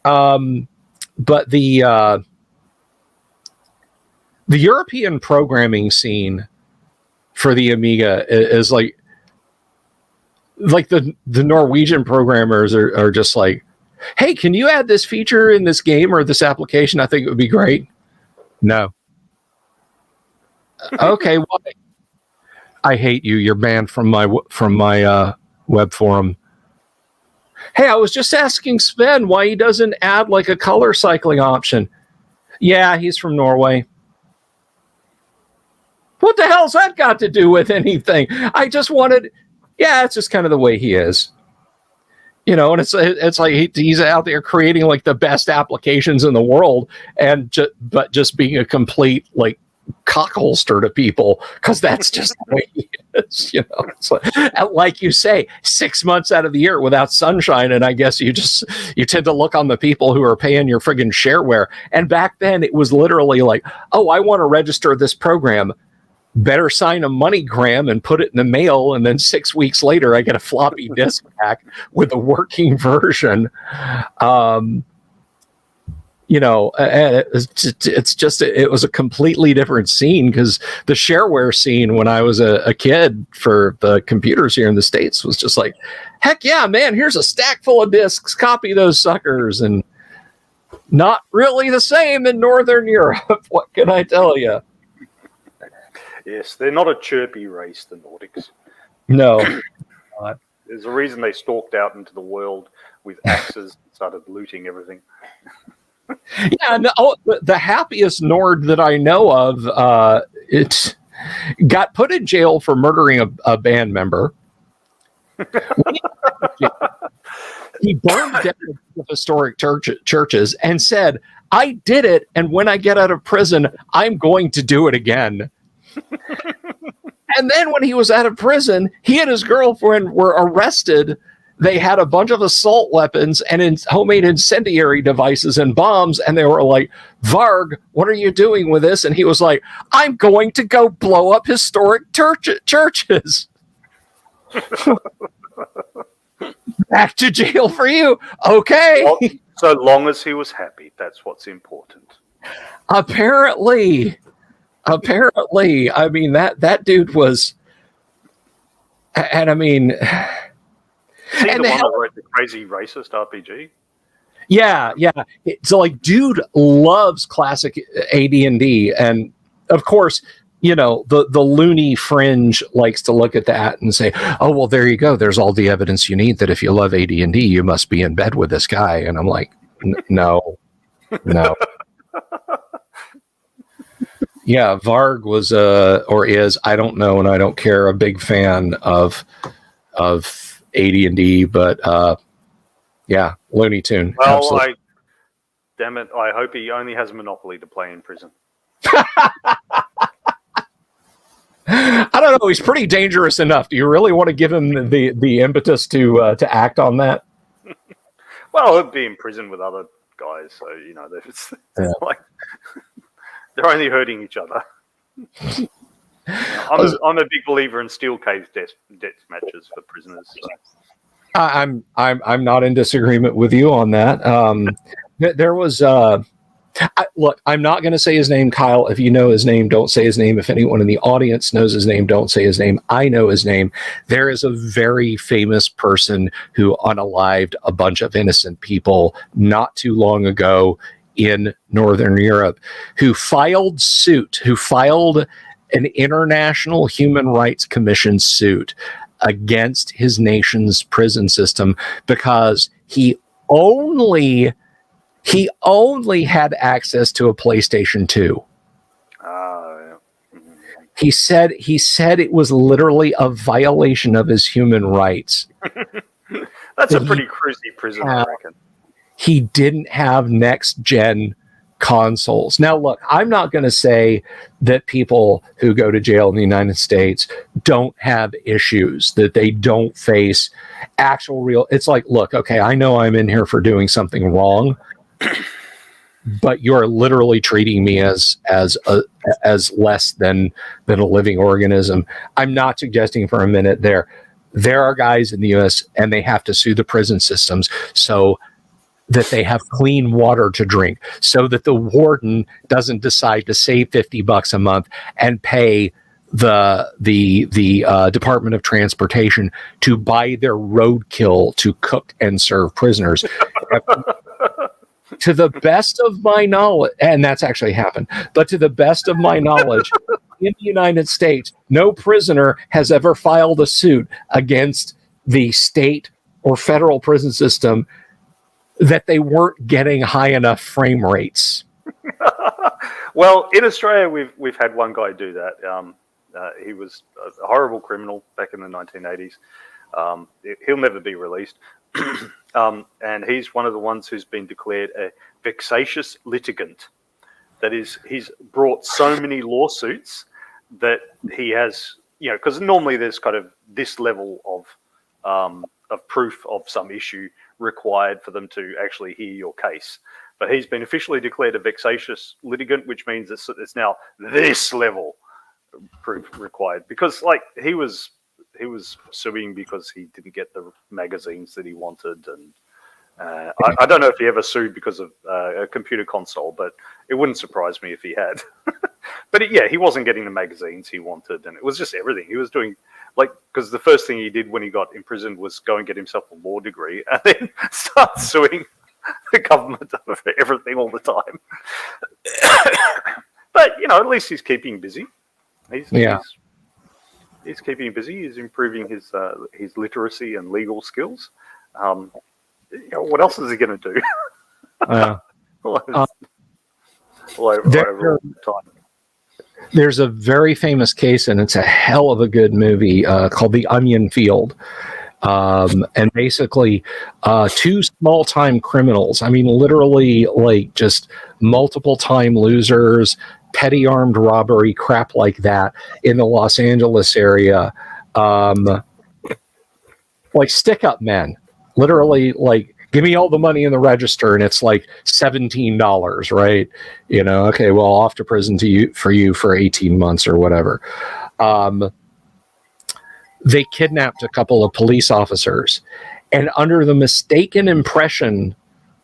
But the European programming scene for the Amiga is the Norwegian programmers are just like, hey, can you add this feature in this game or this application? I think it would be great. No. Okay, why? I hate you. You're banned from my web forum. Hey, I was just asking Sven why he doesn't add a color cycling option. Yeah, he's from Norway. What the hell's that got to do with anything? I just wanted, it's just kind of the way he is. And it's like he's out there creating the best applications in the world, but just being a complete cock holster to people because that's just the way he is, you know. It's like you say, 6 months out of the year without sunshine, and I guess you tend to look on the people who are paying your friggin' shareware. And back then it was literally like, oh, I want to register this program. Better sign a MoneyGram and put it in the mail, and then 6 weeks later I get a floppy disk back with a working version. You know, it was a completely different scene, because the shareware scene when I was a kid for the computers here in the States was just like, heck yeah, man, here's a stack full of disks, copy those suckers. And not really the same in Northern Europe. What can I tell you? Yes, they're not a chirpy race, the Nordics. No. There's a reason they stalked out into the world with axes and started looting everything. Yeah, no, the happiest Nord that I know of, it got put in jail for murdering a band member. He burned down the historic churches and said, I did it, and when I get out of prison, I'm going to do it again. And then when he was out of prison, he and his girlfriend were arrested. They had a bunch of assault weapons and homemade incendiary devices and bombs, and they were like, Varg, what are you doing with this? And he was like, I'm going to go blow up historic churches. Back to jail for you. Okay. Well, so long as he was happy, that's what's important. Apparently, I mean, that dude was, and I mean, is he the one that wrote the crazy racist RPG? Yeah. So like, dude loves classic AD&D, and of course, you know, the loony fringe likes to look at that and say, oh, well, there you go. There's all the evidence you need that if you love AD&D, you must be in bed with this guy. And I'm like, no. Yeah, Varg was or is, I don't know, and I don't care, a big fan of AD&D, but yeah, Looney Tune. Well, absolutely. Damn it, I hope he only has Monopoly to play in prison. I don't know. He's pretty dangerous enough. Do you really want to give him the impetus to act on that? Well, he'll be in prison with other guys, so you know, it's like they're only hurting each other. I'm a big believer in steel cage death matches for prisoners. So. I'm not in disagreement with you on that. There was look, I'm not going to say his name, Kyle. If you know his name, don't say his name. If anyone in the audience knows his name, don't say his name. I know his name. There is a very famous person who unalived a bunch of innocent people not too long ago in Northern Europe, who filed an International Human Rights Commission suit against his nation's prison system because he only had access to a PlayStation 2. He said it was literally a violation of his human rights. That's a pretty cruisy prison, I reckon. He didn't have next gen consoles. Now, look, I'm not going to say that people who go to jail in the United States don't have issues, that they don't face actual real. It's like, look, okay, I know I'm in here for doing something wrong, but you're literally treating me as less than a living organism. I'm not suggesting for a minute there are guys in the U.S. and they have to sue the prison systems so that they have clean water to drink, so that the warden doesn't decide to save $50 a month and pay the Department of Transportation to buy their roadkill to cook and serve prisoners. To the best of my knowledge, and that's actually happened, but to the best of my knowledge, in the United States, no prisoner has ever filed a suit against the state or federal prison system that they weren't getting high enough frame rates. Well, in Australia, we've had one guy do that. He was a horrible criminal back in the 1980s. He'll never be released. And he's one of the ones who's been declared a vexatious litigant that he's brought so many lawsuits that he has, because normally there's kind of this level of proof of some issue required for them to actually hear your case. But he's been officially declared a vexatious litigant, which means it's now this level proof required, because he was suing because he didn't get the magazines that he wanted, and I don't know if he ever sued because of a computer console, but it wouldn't surprise me if he had. But he wasn't getting the magazines he wanted, and it was just everything he was doing. Because the first thing he did when he got imprisoned was go and get himself a law degree, and then start suing the government for everything all the time. But at least he's keeping busy. He's keeping busy. He's improving his literacy and legal skills. What else is he going to do? Over time. There's a very famous case, and it's a hell of a good movie called The Onion Field. And basically, two small-time criminals, I mean, literally, just multiple-time losers, petty armed robbery, crap like that, in the Los Angeles area, stick-up men. Literally, give me all the money in the register, and it's $17, right? Okay, well, off to prison for 18 months or whatever. They kidnapped a couple of police officers, and under the mistaken impression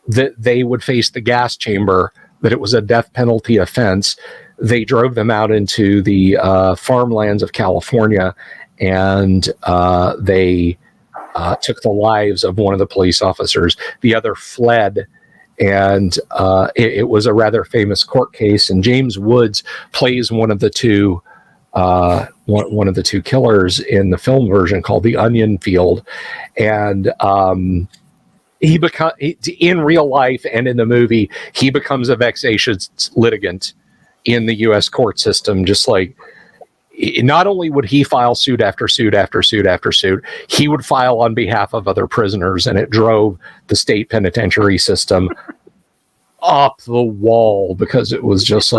that they would face the gas chamber, that it was a death penalty offense, they drove them out into the farmlands of California, and they took the lives of one of the police officers. The other fled, and it was a rather famous court case. And James Woods plays one of the two killers in the film version called The Onion Field, and in real life and in the movie, he becomes a vexatious litigant in the U.S. court system, just not only would he file suit after suit after suit after suit, he would file on behalf of other prisoners, and it drove the state penitentiary system up the wall, because it was just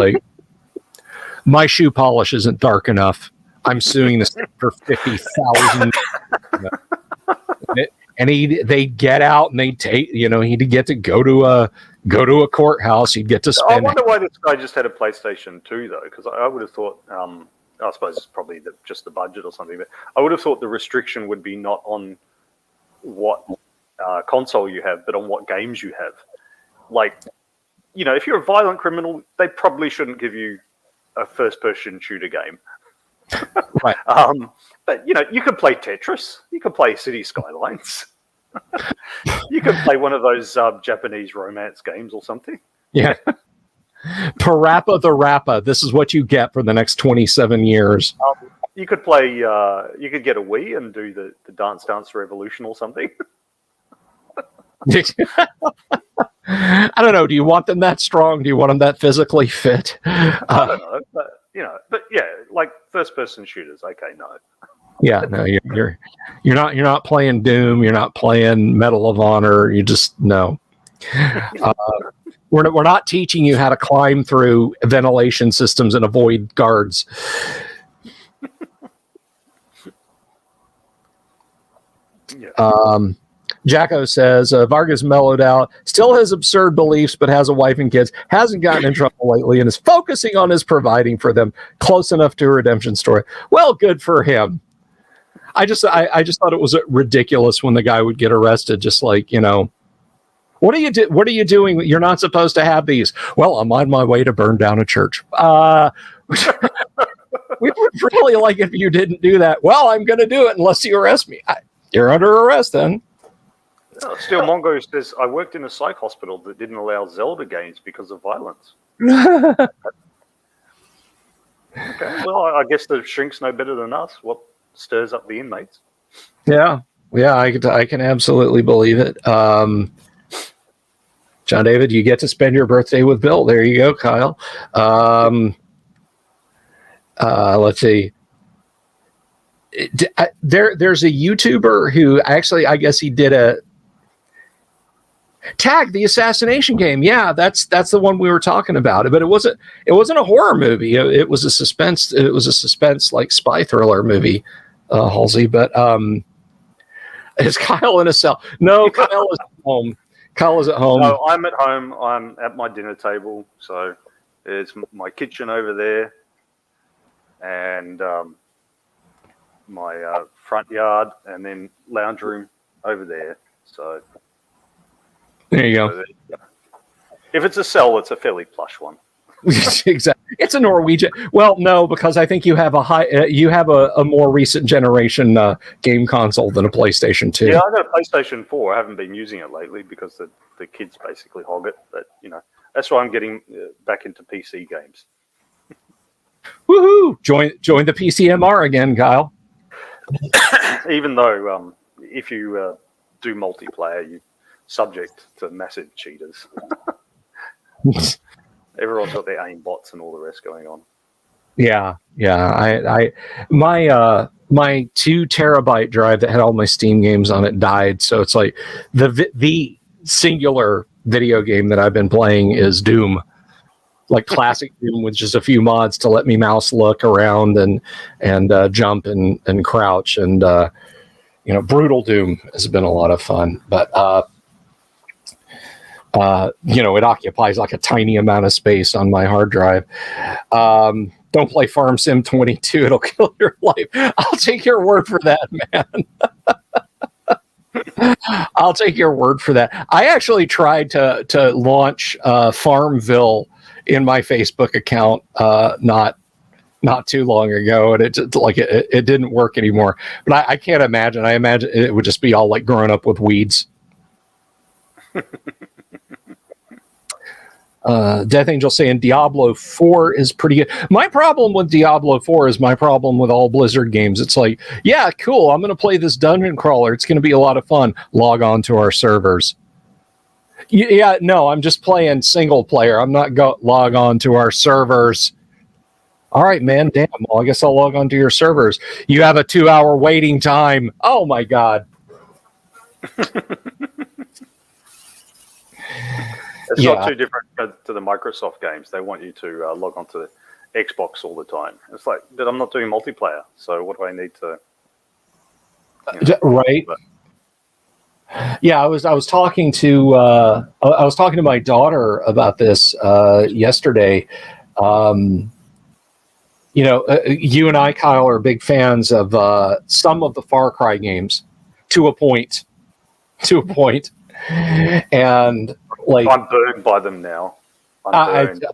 my shoe polish isn't dark enough. I'm suing the state for $50,000. And they get out and they take, he'd get to go to a courthouse. He'd get to spend. I wonder why this guy just had a PlayStation 2 though, because I would have thought. I suppose it's probably just the budget or something, but I would have thought the restriction would be not on what console you have, but on what games you have. If you're a violent criminal, they probably shouldn't give you a first-person shooter game. Right. But, you could play Tetris. You could play City Skylines. You could play one of those Japanese romance games or something. Yeah. Parappa the Rappa. This is what you get for the next 27 years. You could play. You could get a Wii and do the Dance Dance Revolution or something. I don't know. Do you want them that strong? Do you want them that physically fit? I don't know, but first-person shooters. Okay, no. Yeah, no. You're not playing Doom. You're not playing Medal of Honor. You just no. We're not teaching you how to climb through ventilation systems and avoid guards. Jacko says, Vargas mellowed out, still has absurd beliefs, but has a wife and kids, hasn't gotten in trouble lately, and is focusing on his providing for them. Close enough to a redemption story. Well, good for him. I just thought it was ridiculous when the guy would get arrested, just what are you doing? You're not supposed to have these. Well, I'm on my way to burn down a church. We would really like it if you didn't do that. Well, I'm going to do it unless you arrest me. You're under arrest then. Still, Mongo says, I worked in a psych hospital that didn't allow Zelda games because of violence. Okay, well, I guess the shrinks know better than us what stirs up the inmates. Yeah, I can absolutely believe it. John David, you get to spend your birthday with Bill. There you go, Kyle. Let's see. There's a YouTuber who actually, I guess he did Tag, the assassination game. Yeah, that's the one we were talking about. But it wasn't a horror movie. It was a suspense. It was a suspense like spy thriller movie, Halsey. But is Kyle in a cell? No, Kyle is at home. Kyle is at home. No, I'm at home. I'm at my dinner table. So there's my kitchen over there, and my front yard, and then lounge room over there. So there you go. If it's a cell, it's a fairly plush one. Exactly. It's a Norwegian. Well, no, because I think you have a more recent generation game console than a PlayStation 2. Yeah, I got a PlayStation 4. I haven't been using it lately because the kids basically hog it. But that's why I'm getting back into PC games. Woohoo! Join the PCMR again, Kyle. Even though if you do multiplayer, you're subject to massive cheaters. Everyone's got their aim bots and all the rest going on. Yeah. My 2 terabyte drive that had all my Steam games on it died, so it's like the singular video game that I've been playing is Doom, like classic Doom with just a few mods to let me mouse look around and jump and crouch, and brutal Doom has been a lot of fun, but it occupies like a tiny amount of space on my hard drive. Don't play Farm Sim 22. It'll kill your life. I'll take your word for that, man. I'll take your word for that. I actually tried to launch Farmville in my Facebook account not too long ago, and it didn't work anymore. But I can't imagine. I imagine it would just be all like grown up with weeds. Death Angel saying Diablo 4 is pretty good. My problem with Diablo 4 is my problem with all Blizzard games. It's like, yeah, cool, I'm going to play this dungeon crawler. It's going to be a lot of fun. Log on to our servers. Yeah, no, I'm just playing single player. I'm not log on to our servers. All right, man, damn. Well, I guess I'll log on to your servers. You have a 2-hour waiting time. Oh, my God. It's not too different to the Microsoft games. They want you to log on to the Xbox all the time. It's like, but I'm not doing multiplayer, so what do I need to? Right. Yeah, I was talking to my daughter about this yesterday. You and I, Kyle, are big fans of some of the Far Cry games to a point, and. Like, I'm burned by them now. I'm burned.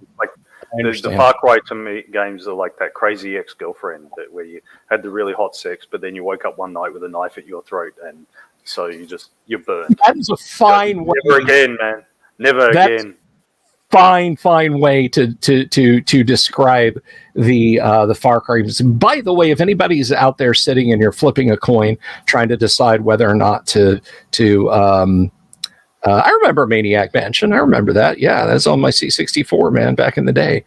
The Far Cry to me games are like that crazy ex-girlfriend where you had the really hot sex, but then you woke up one night with a knife at your throat, and so you're burned. That is a fine way. Never again, man. Never again. Fine way to describe the Far Cry. By the way, if anybody's out there sitting and you're flipping a coin, trying to decide whether or not to I remember Maniac Mansion. I remember that. Yeah, that's on my C64, man, back in the day.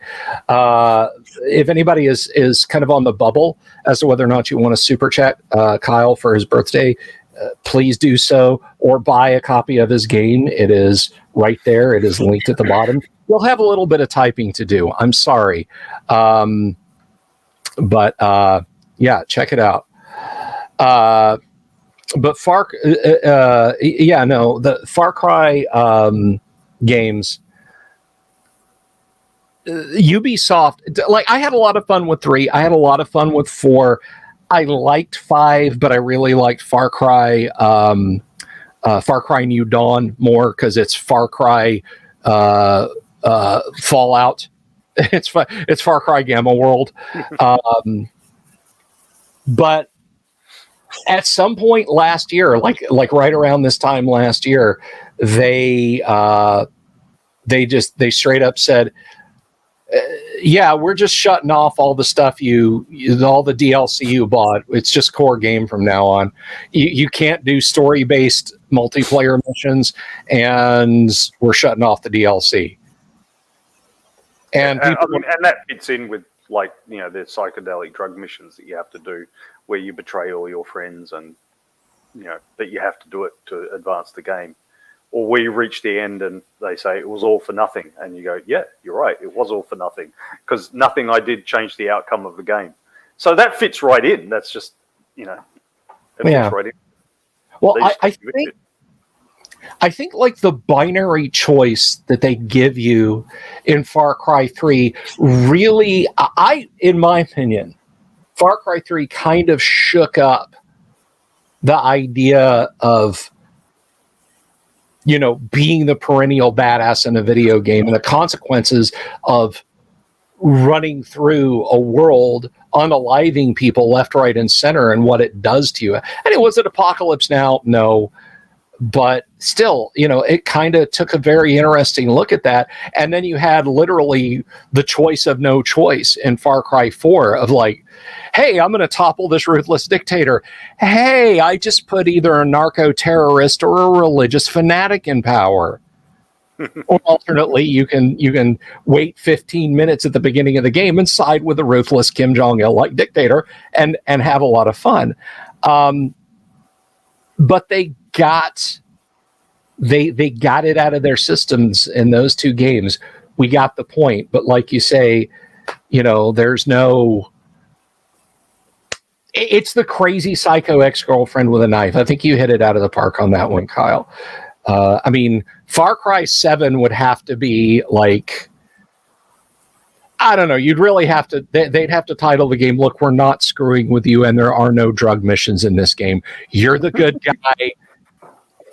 If anybody is kind of on the bubble as to whether or not you want to super chat Kyle for his birthday, please do so, or buy a copy of his game. It is right there. It is linked at the bottom. You'll have a little bit of typing to do. I'm sorry. But check it out. But the Far Cry games, Ubisoft, like, I had a lot of fun with 3. I had a lot of fun with 4. I liked 5, but I really liked Far Cry New Dawn more because it's Far Cry Fallout. It's Far Cry Gamma World. But at some point last year, like right around this time last year, they straight up said, yeah, we're just shutting off all the stuff all the DLC you bought. It's just core game from now on. You can't do story-based multiplayer missions, and we're shutting off the DLC. And that fits in with, like, the psychedelic drug missions that you have to do, where you betray all your friends, and that you have to do it to advance the game. or where you reach the end and they say it was all for nothing, and you go, yeah, you're right, it was all for nothing, because nothing I did changed the outcome of the game. So that fits right in. That's just, it fits right in. Well, I think like the binary choice that they give you in Far Cry 3 really, in my opinion, Far Cry 3 kind of shook up the idea of, being the perennial badass in a video game and the consequences of running through a world, unaliving people left, right, and center, and what it does to you. And was it Apocalypse Now? No. But still, it kind of took a very interesting look at that. And then you had literally the choice of no choice in Far Cry 4 of like, hey, I'm going to topple this ruthless dictator. Hey, I just put either a narco-terrorist or a religious fanatic in power. Or alternately, you can wait 15 minutes at the beginning of the game and side with a ruthless Kim Jong-il-like dictator and have a lot of fun. But they got it out of their systems in those two games. We got the point. But like you say, there's no... It's the crazy psycho ex-girlfriend with a knife. I think you hit it out of the park on that one, Kyle. Far Cry 7 would have to be like... I don't know. You'd really have to... They'd have to title the game, look, we're not screwing with you, and there are no drug missions in this game. You're the good guy.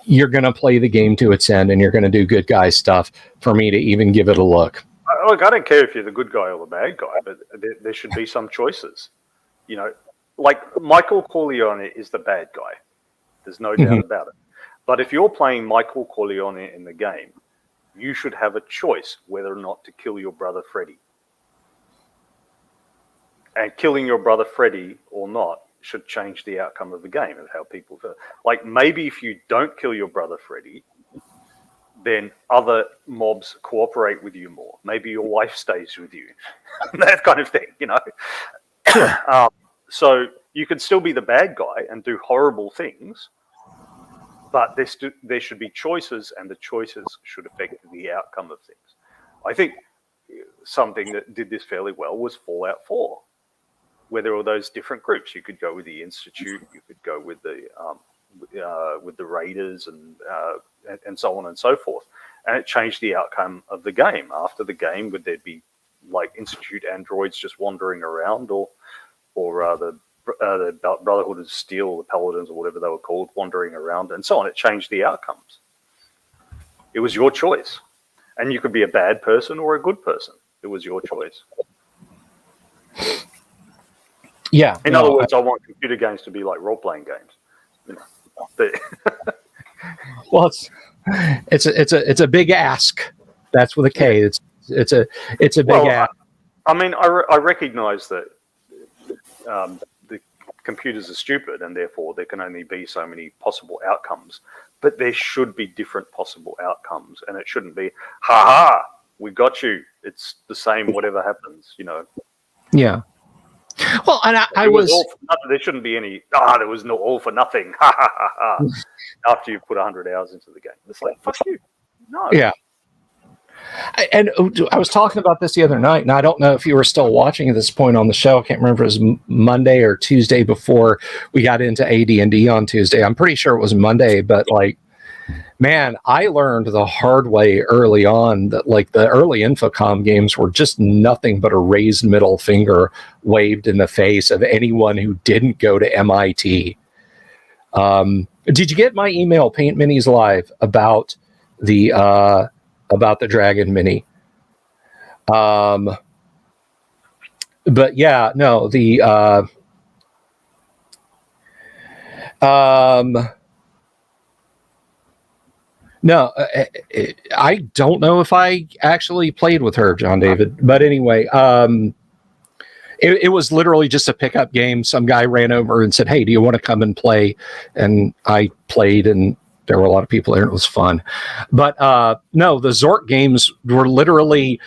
You're going to play the game to its end, and you're going to do good guy stuff for me to even give it a look. Look, I don't care if you're the good guy or the bad guy, but there should be some choices. Like Michael Corleone is the bad guy. There's no doubt about it. But if you're playing Michael Corleone in the game, you should have a choice whether or not to kill your brother Freddy. And killing your brother Freddy or not should change the outcome of the game and how people feel. Like maybe if you don't kill your brother Freddy, then other mobs cooperate with you more. Maybe your wife stays with you. That kind of thing, So you can still be the bad guy and do horrible things, but there should be choices, and the choices should affect the outcome of things. I think something that did this fairly well was Fallout 4, where there were those different groups. You could go with the Institute, you could go with the Raiders, and so on and so forth. And it changed the outcome of the game. After the game, would there be like Institute androids just wandering around, or the Brotherhood of Steel, the Paladins, or whatever they were called, wandering around, and so on. It changed the outcomes. It was your choice. And you could be a bad person or a good person. It was your choice. Yeah. In other words, I want computer games to be like role-playing games. Well, it's a big ask. That's with a K. It's a big ask. I mean, I recognize that the computers are stupid, and therefore there can only be so many possible outcomes. But there should be different possible outcomes, and it shouldn't be, ha, we got you. It's the same, whatever happens, Yeah. Well, and there shouldn't be any, there was no all for nothing, ha, ha, ha, ha, after you put 100 hours into the game. It's like, fuck you. No. Yeah. And I was talking about this the other night, and I don't know if you were still watching at this point on the show. I can't remember if it was Monday or Tuesday before we got into AD&D on Tuesday. I'm pretty sure it was Monday, but man, I learned the hard way early on that the early Infocom games were just nothing but a raised middle finger waved in the face of anyone who didn't go to MIT. Did you get my email, Paint Minis Live, about the Dragon Mini? But yeah, no, no, I don't know if I actually played with her, John David. But anyway, it was literally just a pickup game. Some guy ran over and said, "Hey, do you want to come and play?" And I played, and there were a lot of people there, and it was fun. But no, the Zork games were literally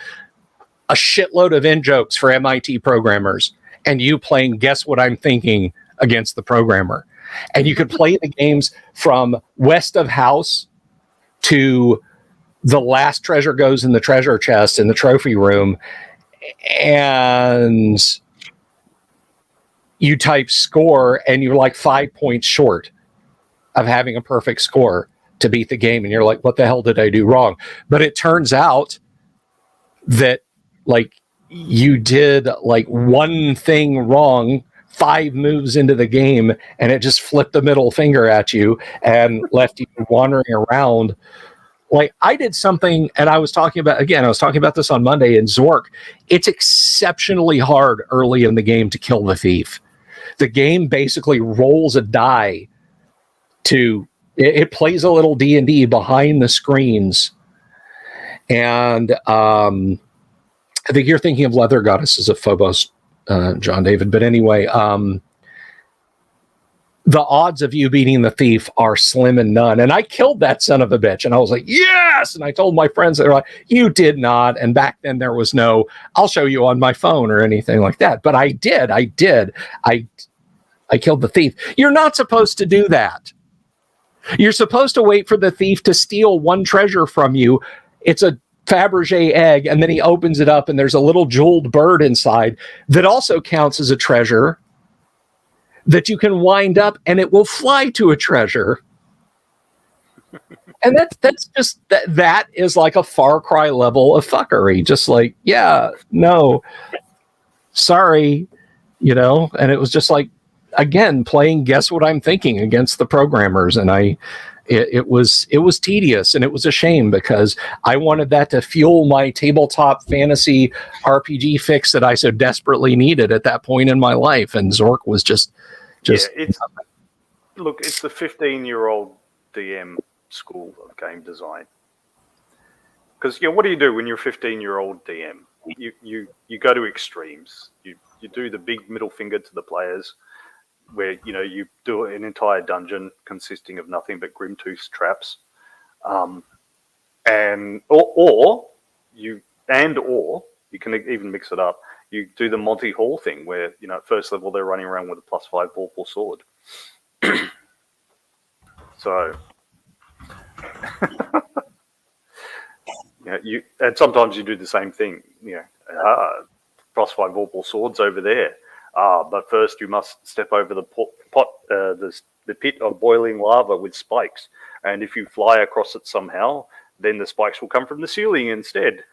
a shitload of in-jokes for MIT programmers, and you playing Guess What I'm Thinking against the programmer. And you could play the games from West of House to the last treasure goes in the treasure chest in the trophy room, and you type score and you're like 5 points short of having a perfect score to beat the game. And you're like, what the hell did I do wrong? But it turns out that like you did like one thing wrong 5 moves into the game, and it just flipped the middle finger at you and left you wandering around. Like I did something, and I was talking about this on Monday in Zork. It's exceptionally hard early in the game to kill the thief. The game basically rolls a die it plays a little D&D behind the screens. And I think you're thinking of Leather Goddesses of Phobos, John David. But anyway, the odds of you beating the thief are slim and none. And I killed that son of a bitch. And I was like, yes! And I told my friends, they were like, you did not. And back then there was no, I'll show you on my phone or anything like that. But I did. I killed the thief. You're not supposed to do that. You're supposed to wait for the thief to steal one treasure from you. It's a Fabergé egg, and then he opens it up, and there's a little jeweled bird inside that also counts as a treasure that you can wind up, and it will fly to a treasure. And that's just that is like a Far Cry level of fuckery. Just like, yeah, no, sorry, And it was just like, again, playing guess what I'm thinking against the programmers, and it was tedious, and it was a shame because I wanted that to fuel my tabletop fantasy RPG fix that I so desperately needed at that point in my life, and Zork was just it's the 15-year-old DM school of game design. Because what do you do when you're a 15-year-old DM? You go to extremes. You do the big middle finger to the players, where you do an entire dungeon consisting of nothing but Grimtooth's traps, or you can even mix it up. You do the Monty Hall thing, where at first level they're running around with a +5 Vorpal sword. So, and sometimes you do the same thing. +5 Vorpal swords over there. But first you must step over the the pit of boiling lava with spikes, and if you fly across it somehow, then the spikes will come from the ceiling instead.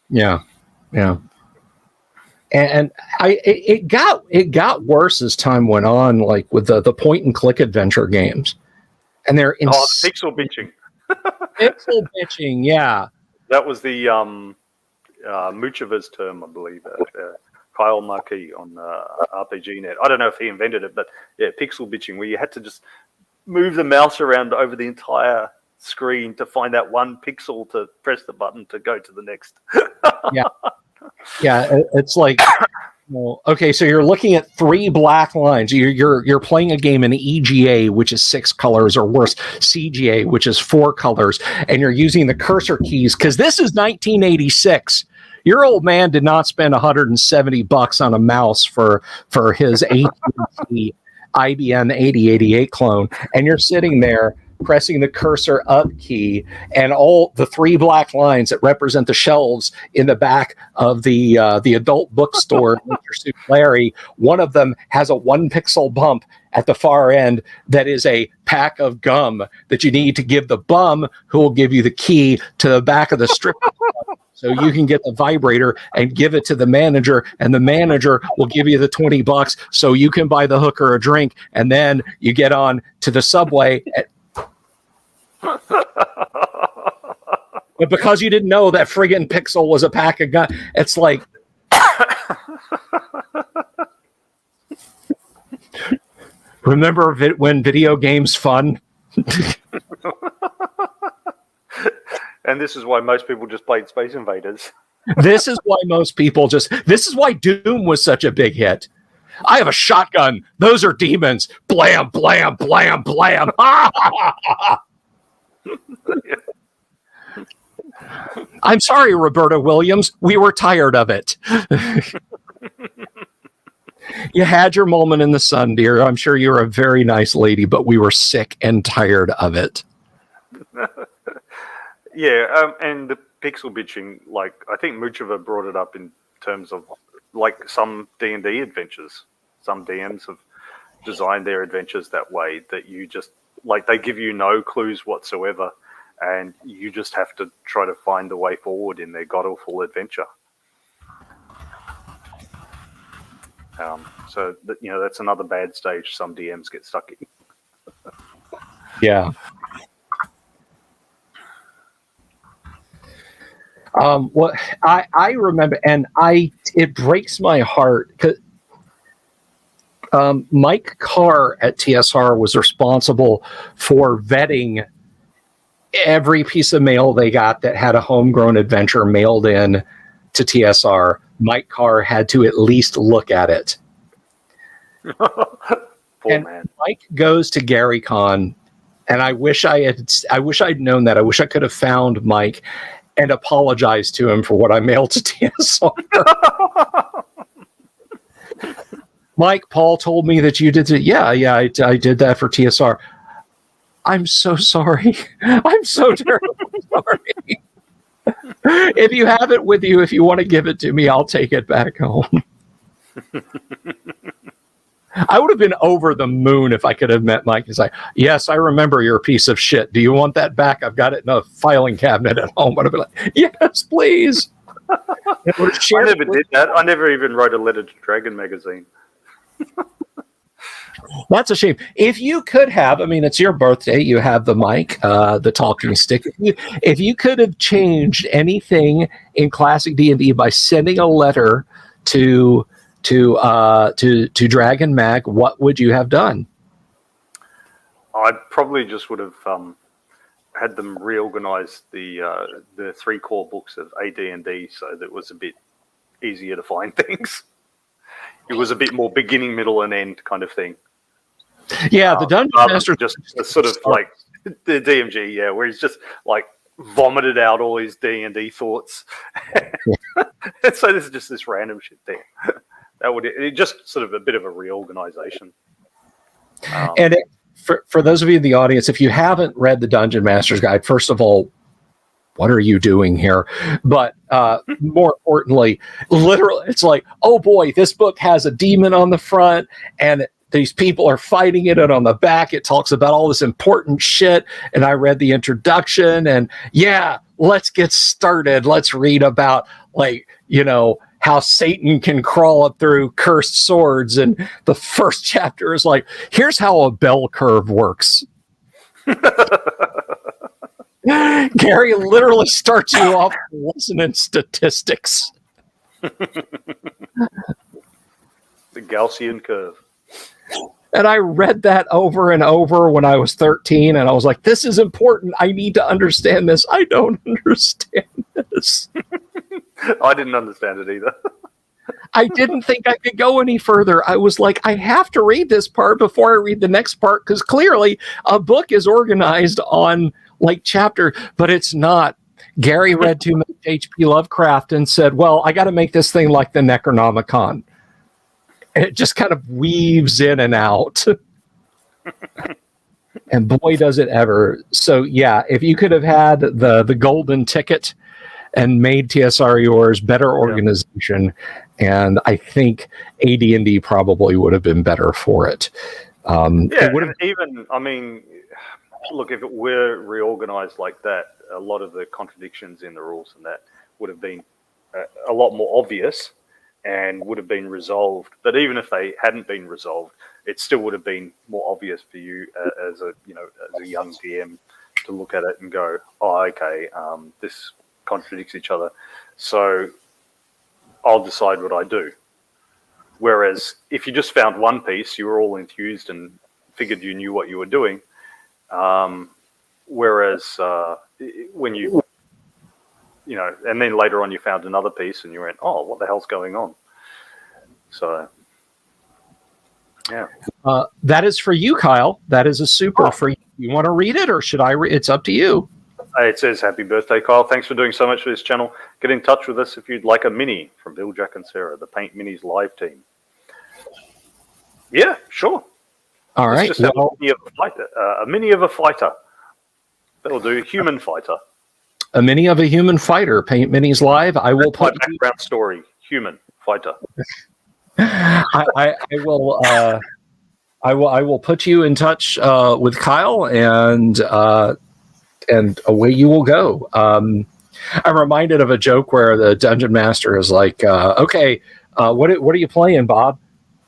Yeah. And it got worse as time went on, like with the point and click adventure games, and they're the pixel bitching. Pixel bitching, yeah. That was the Mucheva's term, I believe. Kyle Markey on RPGNet. I don't know if he invented it, but yeah, pixel bitching, where you had to just move the mouse around over the entire screen to find that one pixel to press the button to go to the next. Yeah, it's like, okay, so you're looking at 3 black lines. You're playing a game in EGA, which is 6 colors, or worse, CGA, which is 4 colors, and you're using the cursor keys because this is 1986. Your old man did not spend $170 on a mouse for his AT&T IBM 8088 clone, and you're sitting there pressing the cursor up key, and all the 3 black lines that represent the shelves in the back of the adult bookstore, Mr. Soup Larry, one of them has a 1 pixel bump at the far end that is a pack of gum that you need to give the bum, who will give you the key to the back of the strip. So you can get the vibrator and give it to the manager, and the manager will give you the $20 so you can buy the hooker a drink, and then you get on to the subway. But because you didn't know that friggin' pixel was a pack of gun, it's like, remember when video games fun? And this is why most people just played Space Invaders. This is why Doom was such a big hit. I have a shotgun. Those are demons. Blam, blam, blam, blam. I'm sorry, Roberta Williams. We were tired of it. You had your moment in the sun, dear. I'm sure you're a very nice lady, but we were sick and tired of it. Yeah, and the pixel bitching, like I think Muchova brought it up in terms of like some D&D adventures. Some DMs have designed their adventures that way, that you just like they give you no clues whatsoever, and you just have to try to find the way forward in their god awful adventure. So that, you know, that's another bad stage some DMs get stuck in. Yeah. What I remember, and it breaks my heart because Mike Carr at TSR was responsible for vetting every piece of mail they got that had a homegrown adventure mailed in to TSR. Mike Carr had to at least look at it. Poor man. Mike goes to GaryCon, and I wish I'd known that. I wish I could have found Mike and apologized to him for what I mailed to TSR. Mike, Paul told me that you did it. Yeah, I did that for TSR. I'm so sorry. I'm so terribly sorry. If you have it with you, if you want to give it to me, I'll take it back home. I would have been over the moon if I could have met Mike and say, yes, I remember you're a piece of shit. Do you want that back? I've got it in a filing cabinet at home. I'd be like, yes, please. I never did that. I never even wrote a letter to Dragon Magazine. That's a shame. If you could have, I mean, it's your birthday. You have the mic, the talking stick. If you could have changed anything in classic D&D by sending a letter to Dragon Mag, what would you have done? I probably just would have had them reorganize the 3 core books of AD&D so that it was a bit easier to find things. It was a bit more beginning, middle, and end kind of thing. Yeah, the Dungeon Master just sort of like the DMG, yeah, where he's just like vomited out all his D&D thoughts. And so there's just this random shit there. That would it just sort of a bit of a reorganization. And for those of you in the audience, if you haven't read the Dungeon Master's Guide, first of all, what are you doing here? But more importantly, literally, it's like, oh boy, this book has a demon on the front, and these people are fighting it, and on the back it talks about all this important shit. And I read the introduction, and yeah, let's get started. Let's read about, like, you know, how Satan can crawl up through cursed swords. And the first chapter is like, here's how a bell curve works. Gary literally starts you off listening statistics. The Gaussian curve. And I read that over and over when I was 13, and I was like, this is important. I need to understand this. I don't understand this. I didn't understand it either. I didn't think I could go any further. I was like, I have to read this part before I read the next part, because clearly a book is organized on like chapter, but it's not. Gary read too much H.P. Lovecraft and said, well, I got to make this thing like the Necronomicon. And it just kind of weaves in and out. And boy, does it ever. So yeah, if you could have had the golden ticket and made TSR yours, better organization, and I think AD&D probably would have been better for it. It would have even, I mean, look, if it were reorganized like that, a lot of the contradictions in the rules and that would have been a lot more obvious and would have been resolved. But even if they hadn't been resolved, it still would have been more obvious for you as a young DM to look at it and go, oh, okay, this contradicts each other, so I'll decide what I do. Whereas if you just found one piece, you were all enthused and figured you knew what you were doing. Whereas when you know, and then later on you found another piece and you went, oh, what the hell's going on? So, yeah. That is for you, Kyle. That is a super for you. You want to read it, or should I read? It's up to you. It says, happy birthday, Kyle. Thanks for doing so much for this channel. Get in touch with us if you'd like a mini from Bill, Jack, and Sarah, the Paint Minis live team. Yeah, sure. All right. Just have a mini of a fighter. That'll do. Human fighter. A mini of a human fighter. Paint minis live. I will My put background story. Human fighter. I will. I will put you in touch with Kyle, and away you will go. I'm reminded of a joke where the dungeon master is like, "Okay, what are you playing, Bob?"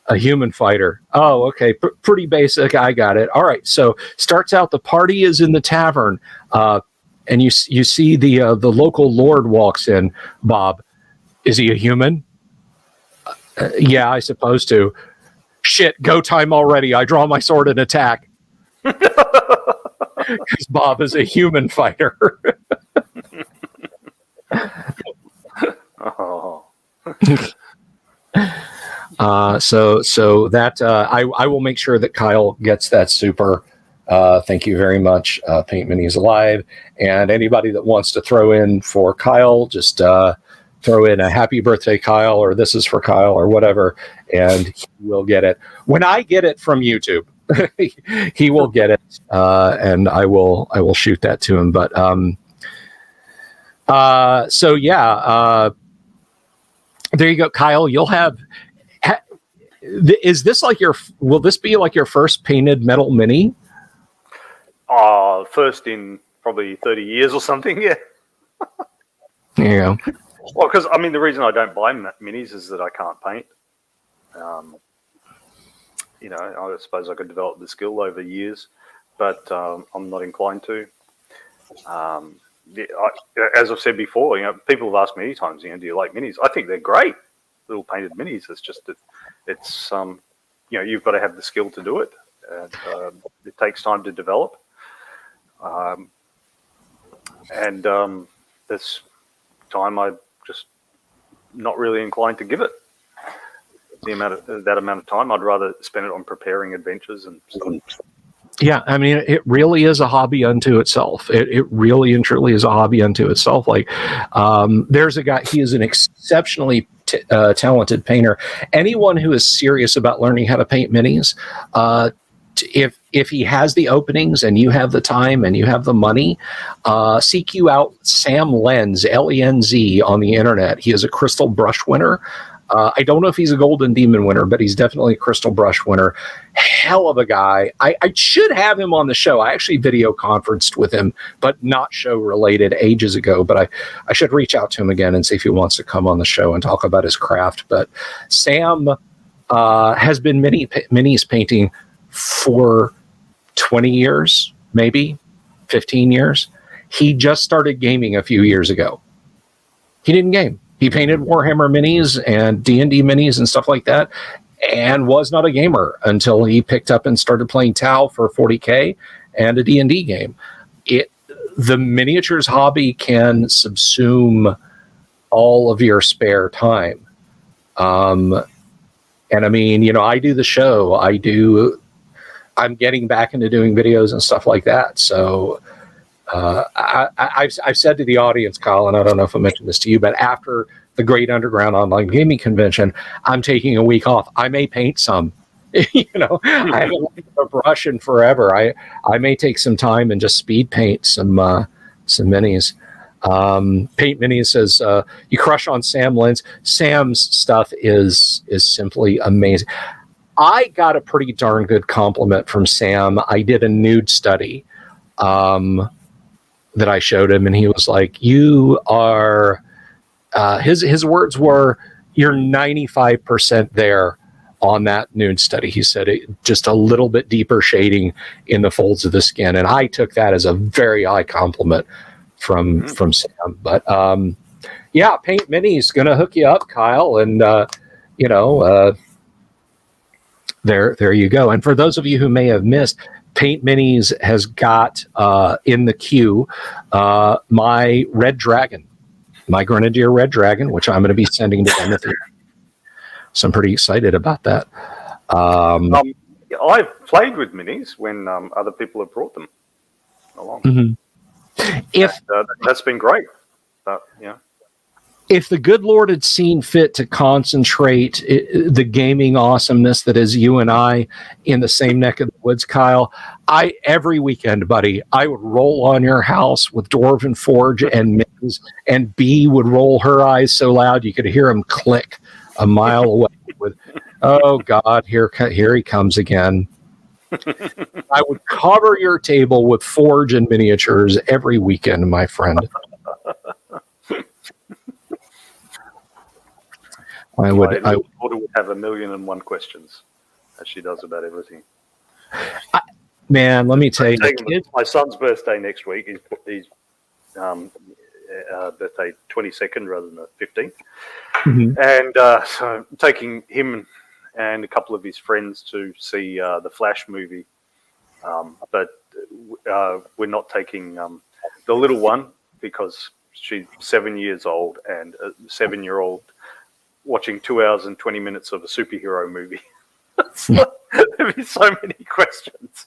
A human fighter. Oh, okay, pretty basic. I got it. All right. So starts out. The party is in the tavern, and you see the local lord walks in. Bob, is he a human? Yeah, I suppose to. Shit, go time already. I draw my sword and attack. Because Bob is a human fighter. Oh. So that I will make sure that Kyle gets that super. Thank you very much. Paint Minis Alive. And anybody that wants to throw in for Kyle, just throw in a happy birthday, Kyle, or this is for Kyle, or whatever, and he will get it. When I get it from YouTube, he will get it, and I will shoot that to him. But so yeah, there you go, Kyle. You'll have. Is this like will this be like your first painted metal mini? First in probably 30 years or something. Yeah. There you go. Well, because I mean, the reason I don't buy minis is that I can't paint. You know, I suppose I could develop the skill over years, but I'm not inclined to. As I've said before, you know, people have asked me many times, you know, do you like minis? I think they're great, little painted minis. It's just that it's you know, you've got to have the skill to do it, and it takes time to develop. This time I just not really inclined to give it that amount of time. I'd rather spend it on preparing adventures and stuff. Yeah, I mean, it really is a hobby unto itself. It really and truly is a hobby unto itself. Like, there's a guy, he is an exceptionally talented painter. Anyone who is serious about learning how to paint minis, if he has the openings and you have the time and you have the money, seek you out Sam Lenz, Lenz, on the internet. He is a crystal brush winner. I don't know if he's a golden demon winner, but he's definitely a crystal brush winner. Hell of a guy. I should have him on the show. I actually video conferenced with him, but not show related, ages ago. But I should reach out to him again and see if he wants to come on the show and talk about his craft. But Sam has been minis painting for 20 years, maybe 15 years. He just started gaming a few years ago. He didn't game. He painted Warhammer minis and D&D minis and stuff like that, and was not a gamer until he picked up and started playing Tau for 40K and a D&D game. The miniatures hobby can subsume all of your spare time. And I mean, you know, I do the show. I'm getting back into doing videos and stuff like that. So I've said to the audience, Kyle, and I don't know if I mentioned this to you, but after the Great Underground Online Gaming Convention, I'm taking a week off. I may paint some. You know, I haven't looked at a brush in forever. I may take some time and just speed paint some minis. Paint Minis says, you crush on Sam Lenz. Sam's stuff is simply amazing. I got a pretty darn good compliment from Sam. I did a nude study that I showed him, and he was like, you are, his words were, you're 95% there on that nude study. He said just a little bit deeper shading in the folds of the skin. And I took that as a very high compliment from Sam. But yeah, Paint Mini's going to hook you up, Kyle. And, you know, there you go. And for those of you who may have missed, Paint Minis has got in the queue my Red Dragon, my Grenadier Red Dragon, which I'm going to be sending to Timothy. So I'm pretty excited about that. I've played with minis when other people have brought them along. Mm-hmm. That's been great. Yeah. if the good Lord had seen fit to concentrate the gaming awesomeness that is you and I in the same neck of the woods, Kyle, every weekend, buddy, I would roll on your house with Dwarven Forge and Mittens, and B would roll her eyes so loud you could hear him click a mile away with, oh God, here he comes again. I would cover your table with Forge and miniatures every weekend, my friend. I would have 1,000,001 questions, as she does about everything. Man, let me tell you, it's my son's birthday next week. He's birthday 22nd rather than the 15th, and so I'm taking him and a couple of his friends to see the Flash movie, but we're not taking the little one because she's 7 years old, and a 7-year-old watching 2 hours and 20 minutes of a superhero movie. There'd be so many questions.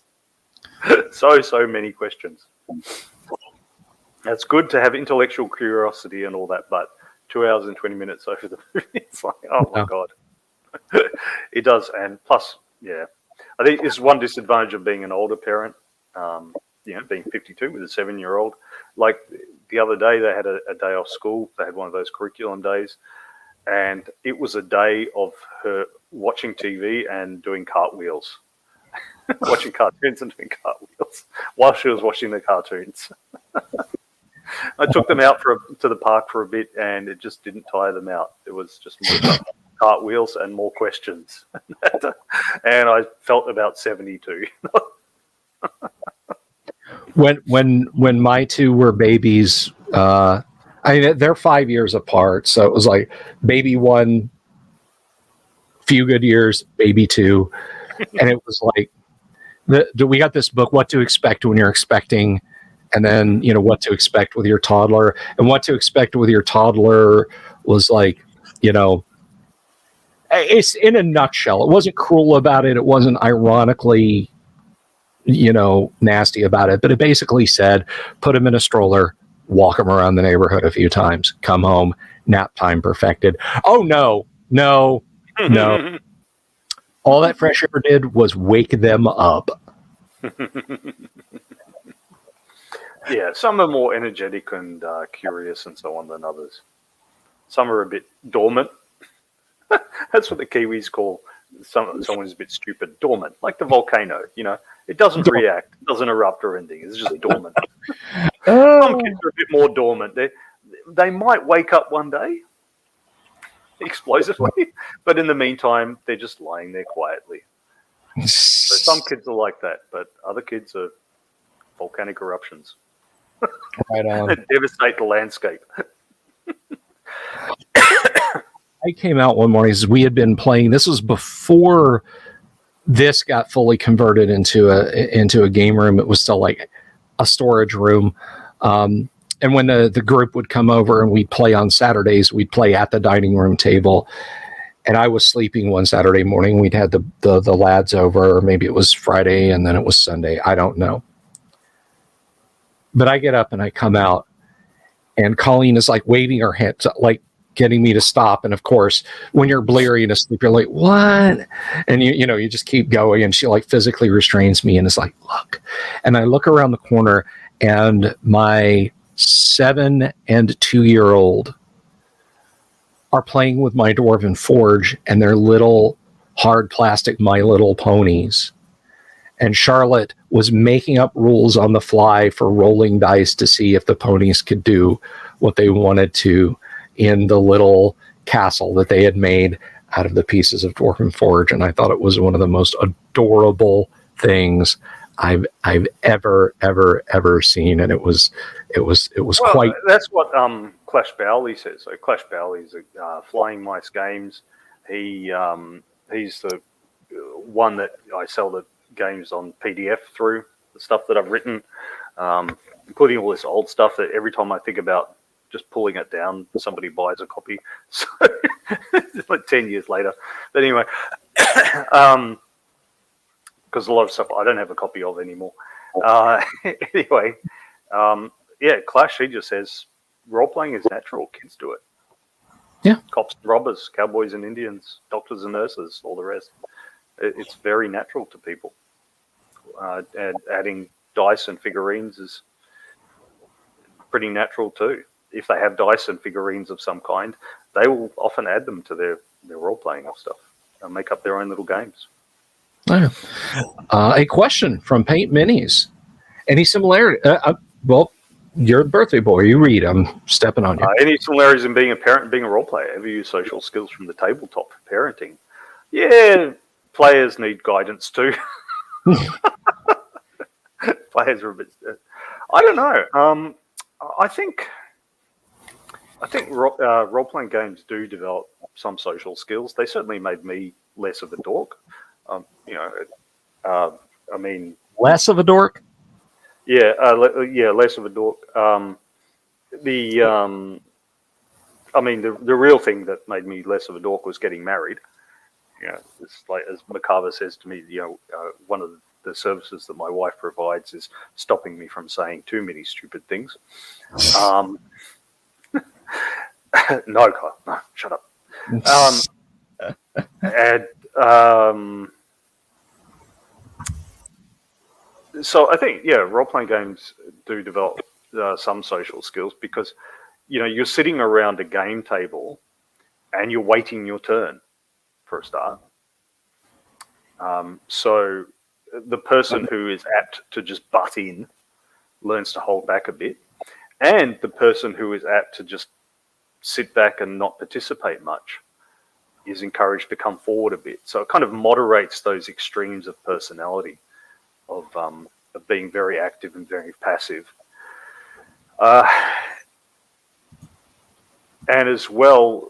So many questions. It's good to have intellectual curiosity and all that, but 2 hours and 20 minutes over the movie, it's like, oh my God. It does. And plus, yeah, I think it's one disadvantage of being an older parent, being 52 with a 7-year-old. Like the other day, they had a day off school. They had one of those curriculum days. And it was a day of her watching TV and doing cartwheels, watching cartoons and doing cartwheels while she was watching the cartoons. I took them out to the park for a bit, and it just didn't tire them out. It was just more cartwheels and more questions. And I felt about 72. When my two were babies, they're 5 years apart, so it was like baby one, few good years, baby two, and it was like we got this book, What to Expect When You're Expecting, and then what to expect with your toddler, and what to expect with your toddler was like, it's in a nutshell. It wasn't cruel about it. It wasn't ironically, nasty about it, but it basically said, put him in a stroller, walk him around the neighborhood a few times, come home, nap time perfected. Oh, no. All that fresh air did was wake them up. Yeah, some are more energetic and curious and so on than others. Some are a bit dormant. That's what the Kiwis call someone who's a bit stupid, dormant, like the volcano. It doesn't react, it doesn't erupt or anything. It's just dormant. Some kids are a bit more dormant. They might wake up one day explosively, but in the meantime, they're just lying there quietly. So some kids are like that, but other kids are volcanic eruptions. Right on. That devastate the landscape. I came out one morning as we had been playing. This was before this got fully converted into a game room. It was still like a storage room. And when the group would come over and we'd play on Saturdays, we'd play at the dining room table. And I was sleeping one Saturday morning. We'd had the lads over, or maybe it was Friday and then it was Sunday. I don't know. But I get up and I come out, and Colleen is like waving her hands, like getting me to stop. And of course, when you're bleary and asleep, you're like, what? And you just keep going. And she like physically restrains me and is like, look. And I look around the corner, and my 7 and 2-year-old are playing with my Dwarven Forge and their little hard plastic My Little Ponies. And Charlotte was making up rules on the fly for rolling dice to see if the ponies could do what they wanted to in the little castle that they had made out of the pieces of Dwarven Forge. And I thought it was one of the most adorable things I've ever seen. And it was quite. That's what Clash Bowley says. So Clash Bowley is a Flying Mice Games. He's the one that I sell the games on PDF through, the stuff that I've written, including all this old stuff that every time I think about just pulling it down, somebody buys a copy. So it's like 10 years later. But anyway, because a lot of stuff I don't have a copy of anymore. Anyway, Clash, he just says role playing is natural. Kids do it. Yeah. Cops and robbers, cowboys and Indians, doctors and nurses, all the rest. It's very natural to people. And adding dice and figurines is pretty natural too. If they have dice and figurines of some kind, they will often add them to their role-playing of stuff and make up their own little games. A question from Paint Minis. Any similarity? Well, you're a birthday boy. You read. I'm stepping on you. Any similarities in being a parent and being a role player? Ever use social skills from the tabletop for parenting? Yeah, players need guidance too. Players are a bit. I don't know. I think role-playing games do develop some social skills. They certainly made me less of a dork. I mean, less of a dork. Yeah, less of a dork. The real thing that made me less of a dork was getting married. It's like, as Macabre says to me, one of the services that my wife provides is stopping me from saying too many stupid things. No, Kyle, no, shut up. So I think, role-playing games do develop some social skills because, you're sitting around a game table and you're waiting your turn for a start. So the person who is apt to just butt in learns to hold back a bit, and the person who is apt to just sit back and not participate much is encouraged to come forward a bit. So it kind of moderates those extremes of personality of being very active and very passive. And as well,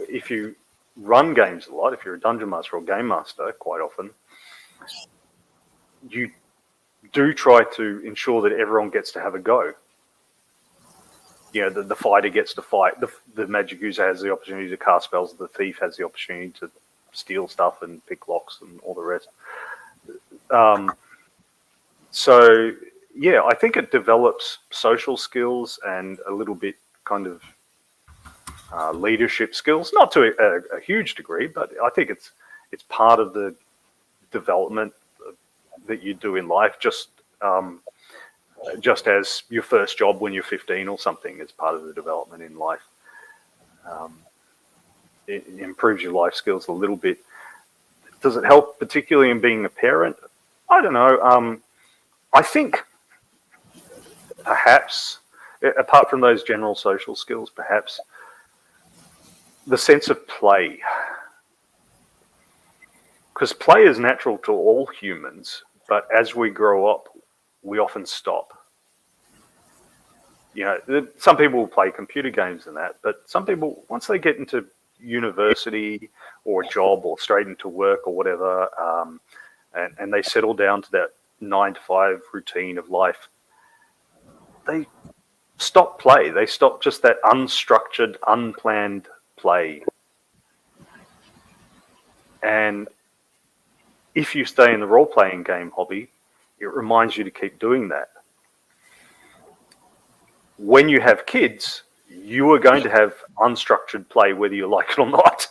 if you run games a lot, if you're a dungeon master or game master, quite often, you do try to ensure that everyone gets to have a go. The fighter gets to fight, the magic user has the opportunity to cast spells, the thief has the opportunity to steal stuff and pick locks and all the rest. I think it develops social skills and a little bit kind of leadership skills, not to a huge degree, but I think it's part of the development that you do in life, just as your first job when you're 15 or something is part of the development in life. It improves your life skills a little bit. Does it help particularly in being a parent? I don't know. I think perhaps, apart from those general social skills, perhaps the sense of play. Because play is natural to all humans, but as we grow up, we often stop. Some people will play computer games and that, but some people, once they get into university or a job or straight into work or whatever, and they settle down to that 9-to-5 routine of life, they stop play. They stop just that unstructured, unplanned play. And if you stay in the role-playing game hobby, it reminds you to keep doing that. When you have kids, you are going to have unstructured play, whether you like it or not.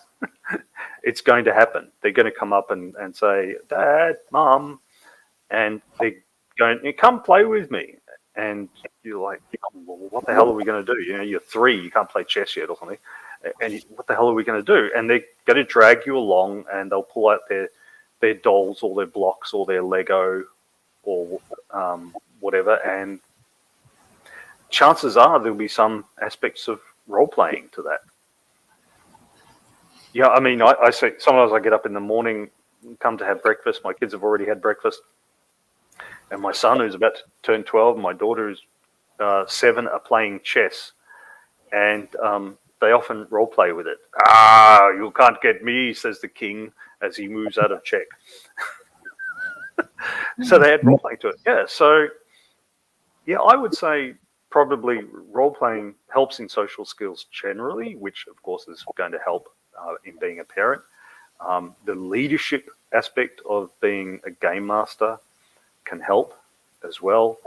It's going to happen. They're going to come up and say, Dad, Mom, and they're going, come play with me. And you're like, well, what the hell are we going to do? You're 3, you can't play chess yet or something. And what the hell are we going to do? And they're going to drag you along, and they'll pull out their dolls or their blocks or their Lego or whatever. And chances are there'll be some aspects of role-playing to that. Yeah, I mean, I say sometimes I get up in the morning, come to have breakfast. My kids have already had breakfast. And my son, who's about to turn 12, and my daughter, who's 7, are playing chess. And they often role play with it. You can't get me, says the king as he moves out of check. So they add role playing to it. Yeah. So, I would say probably role playing helps in social skills generally, which of course is going to help in being a parent. The leadership aspect of being a game master can help as well,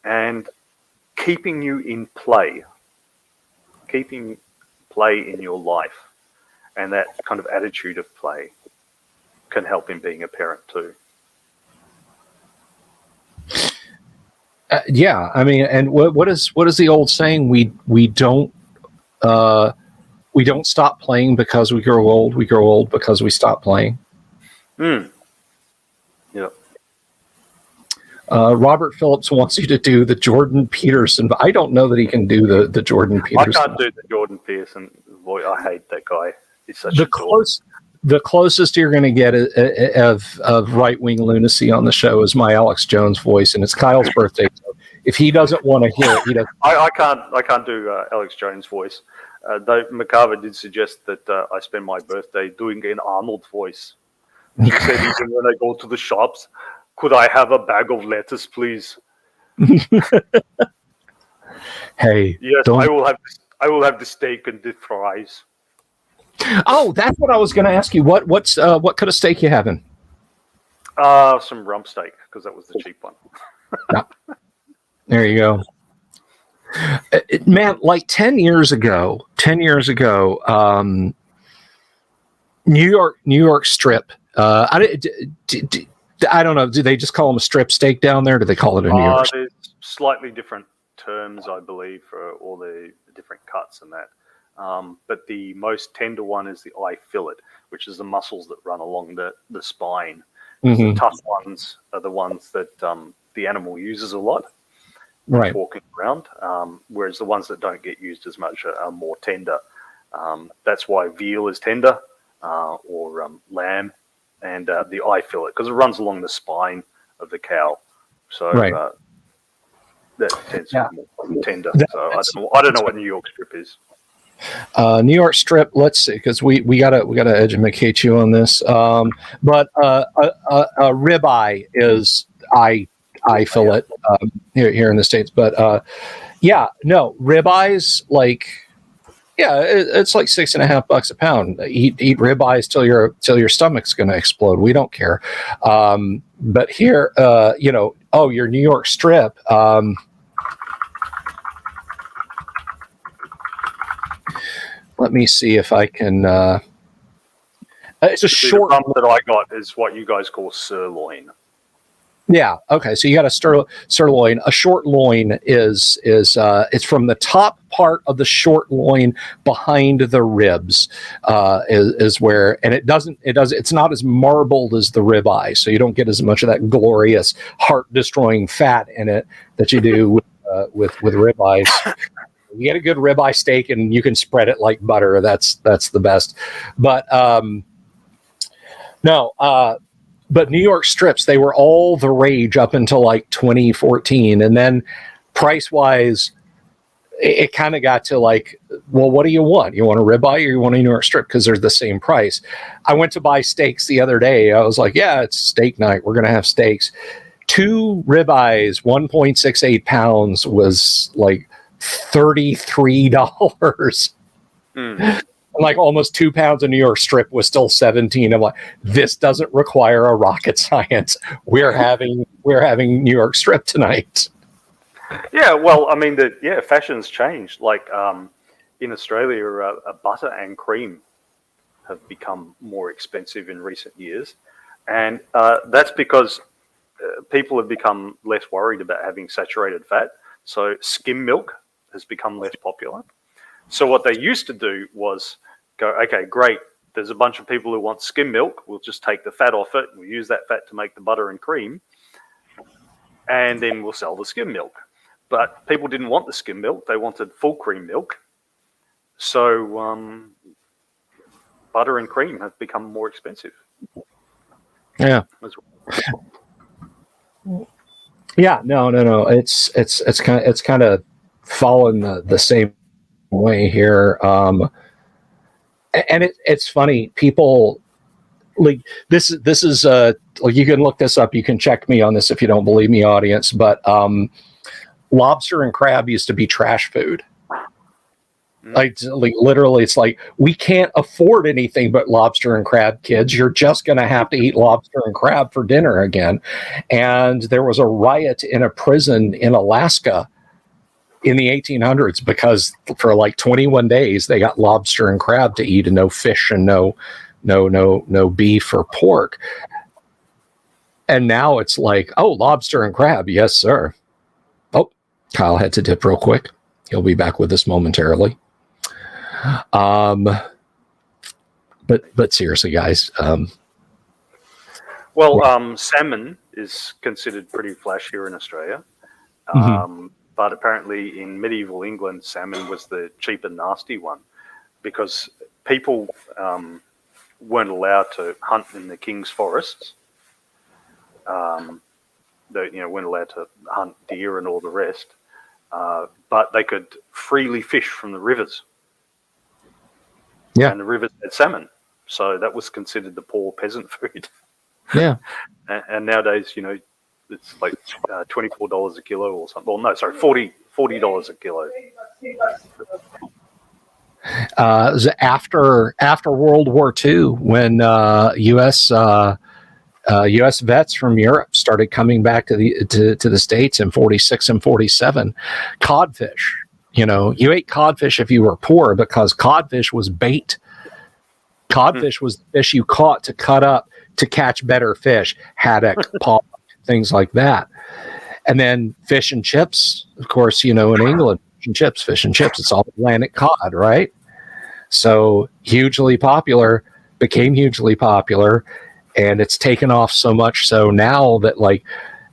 and keeping you in play keeping play in your life and that kind of attitude of play can help in being a parent too. Yeah, I mean, and what is the old saying? We don't stop playing because we grow old. We grow old because we stop playing. Yeah. Robert Phillips wants you to do the Jordan Peterson, but I don't know that he can do the Jordan Peterson. I can't do the Jordan Peterson voice. I hate that guy. He's such the closest you're going to get of right-wing lunacy on the show is my Alex Jones voice, and it's Kyle's birthday. So if he doesn't want to hear it, he doesn't. I can't do Alex Jones' voice. Though McCarver did suggest that I spend my birthday doing an Arnold voice. He said even when I go to the shops, could I have a bag of lettuce, please? Hey, yes, I will have the steak and the fries. Oh, that's what I was going to ask you. What kind of steak you having? Some rump steak, because that was the cheap one. Yeah. There you go. Man, like 10 years ago, New York strip. I don't know. Do they just call them a strip steak down there? Or do they call it a New York? There's slightly different terms, I believe, for all the different cuts and that. But the most tender one is the eye fillet, which is the muscles that run along the spine. Mm-hmm. The tough ones are the ones that the animal uses a lot, right, walking around, whereas the ones that don't get used as much are more tender. That's why veal is tender, or lamb, and the eye fillet, because it runs along the spine of the cow. So right. That tends to be more tender. So I don't know what New York strip is. New York strip. Let's see, because we gotta educate you on this. But a ribeye is eye fillet here in the States. But ribeyes, like, it's like $6.50 a pound. Eat ribeyes till your stomach's going to explode. We don't care. But here, your New York strip. Let me see if I can. It's a short. The rump that I got is what you guys call sirloin. Yeah. Okay. So you got a sirloin. A short loin is it's from the top part of the short loin behind the ribs is where, and it's not as marbled as the ribeye, so you don't get as much of that glorious heart destroying fat in it that you do with ribeyes. You get a good ribeye steak and you can spread it like butter. That's the best. But but New York strips, they were all the rage up until like 2014. And then price wise, it kind of got to like, well, what do you want? You want a ribeye or you want a New York strip? Because they're the same price. I went to buy steaks the other day. I was like, yeah, it's steak night. We're going to have steaks. 2 ribeyes, 1.68 pounds was like $33. Like almost 2 pounds of New York strip was still 17. I'm like, this doesn't require a rocket science. We're having New York strip tonight. Yeah, well, I mean, fashion's changed. Like in Australia, butter and cream have become more expensive in recent years, and that's because people have become less worried about having saturated fat. So skim milk has become less popular. So what they used to do was go, okay, great, there's a bunch of people who want skim milk. We'll just take the fat off it. We'll use that fat to make the butter and cream. And then we'll sell the skim milk. But people didn't want the skim milk. They wanted full cream milk. So butter and cream have become more expensive. Yeah. Yeah, no. It's kind of following the same way here. And it's funny, people like this is like, you can look this up, you can check me on this if you don't believe me, audience, but lobster and crab used to be trash food. Like literally, it's like, we can't afford anything but lobster and crab, kids. You're just going to have to eat lobster and crab for dinner again. And there was a riot in a prison in Alaska in the 1800s because for like 21 days they got lobster and crab to eat and no fish and no beef or pork. And now it's like, oh, lobster and crab. Yes, sir. Oh, Kyle had to dip real quick. He'll be back with us momentarily. But seriously, guys. Salmon is considered pretty flash here in Australia. Mm-hmm. But apparently in medieval England, salmon was the cheap and nasty one because people weren't allowed to hunt in the king's forests. They weren't allowed to hunt deer and all the rest, but they could freely fish from the rivers. Yeah, and the rivers had salmon, so that was considered the poor peasant food. Yeah, and nowadays, it's like $24 a kilo or something. Well, no, sorry, $40 a kilo. It was after World War II when U.S. vets from Europe started coming back to the States in 46 and 47. Codfish. You ate codfish if you were poor because codfish was bait. Codfish was the fish you caught to cut up to catch better fish, haddock, pollock, things like that. And then fish and chips, of course, in England, fish and chips, it's all Atlantic cod, right? So became hugely popular, and it's taken off so much so now that, like,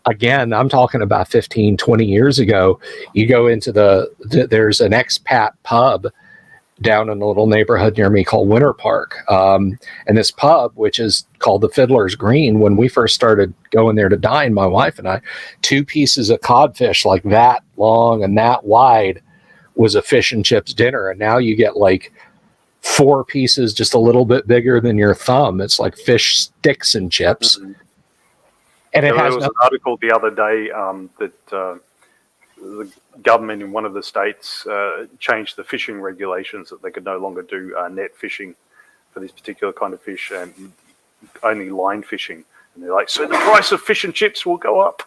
again, I'm talking about 15, 20 years ago, you go into there's an expat pub down in a little neighborhood near me called Winter Park. And this pub, which is called the Fiddler's Green, when we first started going there to dine, my wife and I, 2 pieces of codfish like that long and that wide was a fish and chips dinner. And now you get like 4 pieces just a little bit bigger than your thumb. It's like fish sticks and chips. Mm-hmm. And there was an article the other day that the government in one of the states changed the fishing regulations that they could no longer do net fishing for this particular kind of fish and only line fishing. And they're like, so the price of fish and chips will go up.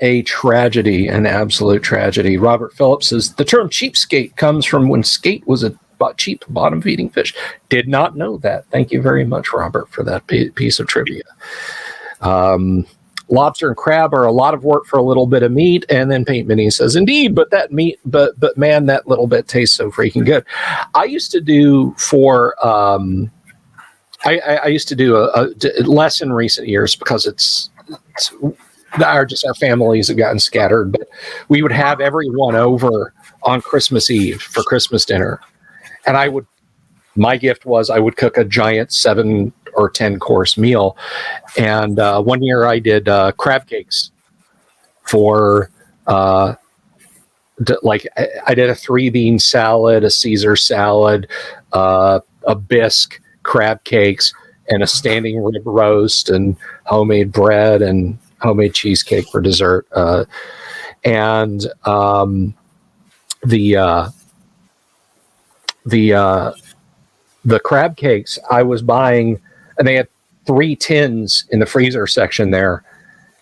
A tragedy, an absolute tragedy. Robert Phillips says the term cheapskate comes from when skate was a cheap bottom feeding fish. Did not know that. Thank you very much, Robert, for that piece of trivia. Lobster and crab are a lot of work for a little bit of meat. And then Paint Mini says, indeed, but that meat, but man, that little bit tastes so freaking good. I used to do I used to do a less in recent years because it's our families have gotten scattered, but we would have everyone over on Christmas Eve for Christmas dinner. And my gift was I would cook a giant 7 or 10 course meal. And one year I did crab cakes for I did a 3-bean salad, a Caesar salad, a bisque, crab cakes, and a standing rib roast, and homemade bread and homemade cheesecake for dessert. The crab cakes I was buying, and they had 3 tins in the freezer section there.